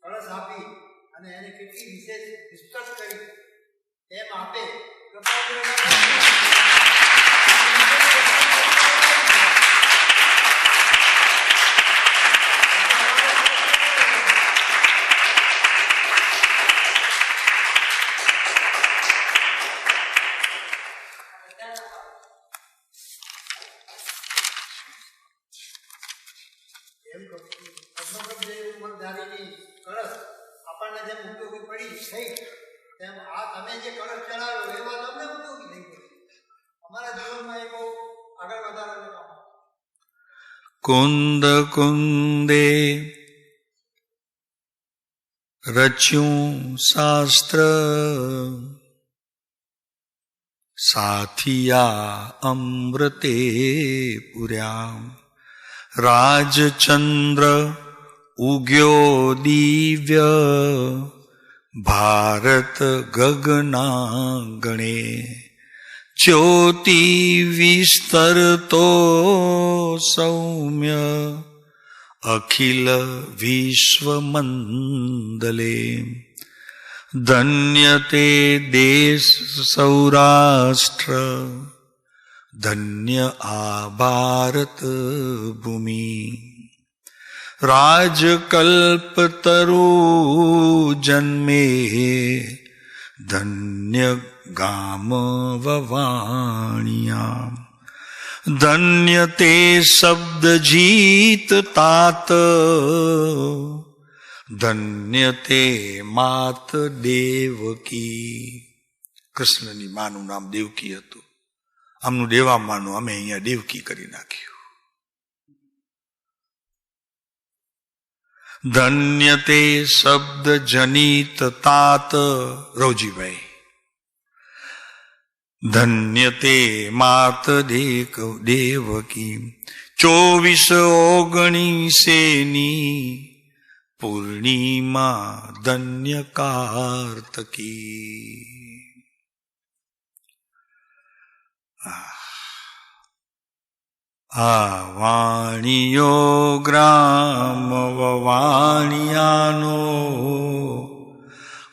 કળશ આપી અને એને કેટલી વિશેષ ડિસ્કસ કરી એમ આપે. આપણને જેમ ઉપયોગી પડી થઈ તેમ આ તમે જે કળશ ચડાવ્યો એ વાત અમને ઉપયોગી થઈ ગઈ. અમારા જીવનમાં એ બહુ આગળ વધારવાનું કામ. કુંદ કુંદે રચ્યું શાસ્ત્ર, સાથિયા અમૃતે પુર્યા. રાજચંદ્ર ઉગ્યો દિવ્ય, ભારત ગગનાગણે. જ્યોતિ વિસ્તરતો સૌમ્ય, અખિલ વિશ્વ મંદલે. ધન્ય તે દેશ સૌરાષ્ટ્ર, ધન્ય આ ભારત ભૂમિ. રાજકલ્પતરુ જન્મે, ધન્ય ગામ વવાણિયા. धन्य ते शब्द जीत तात, ધન્ય તે માત દેવકી. કૃષ્ણની માનું નામ દેવકી હતું. આમનું દેવા માનું અમે અહીંયા દેવકી કરી નાખ્યું. ધન્ય તે શબ્દ જનિત તાત, રવજીભાઈ. ધન્ય તે માત દેવકી, 24-19ની પૂર્ણિમા ધન્ય કાર્તકી. આ વાણિયો ગ્રામ વાણિયાનો,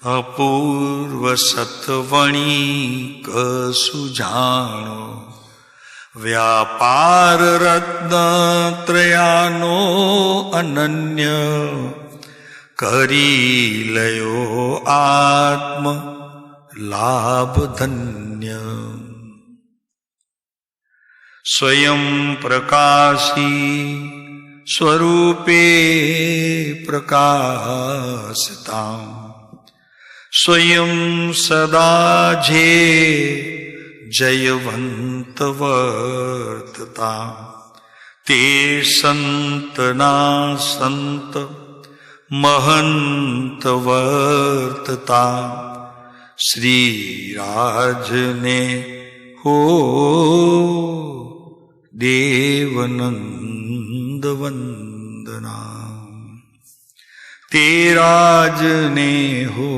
અપૂર્વ સતવણી કસુ જાણો. વ્યાપાર રત્ન ત્રયાનો અનન્ય, કરી લયો આત્મ લાભ ધન્ય. સ્વયં પ્રકાશી સ્વરૂપે પ્રકાશતા, સ્વયં સદા જે જયવંત વર્તતા. તે સંતના સંત મહંત વર્તતા, શ્રી રાજને હો દેવનંદ વંદના. તે રાજને હો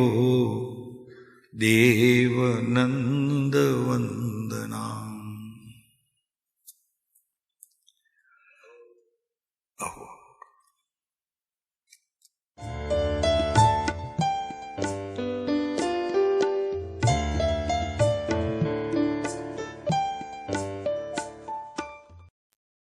દેવનંદ વંદના.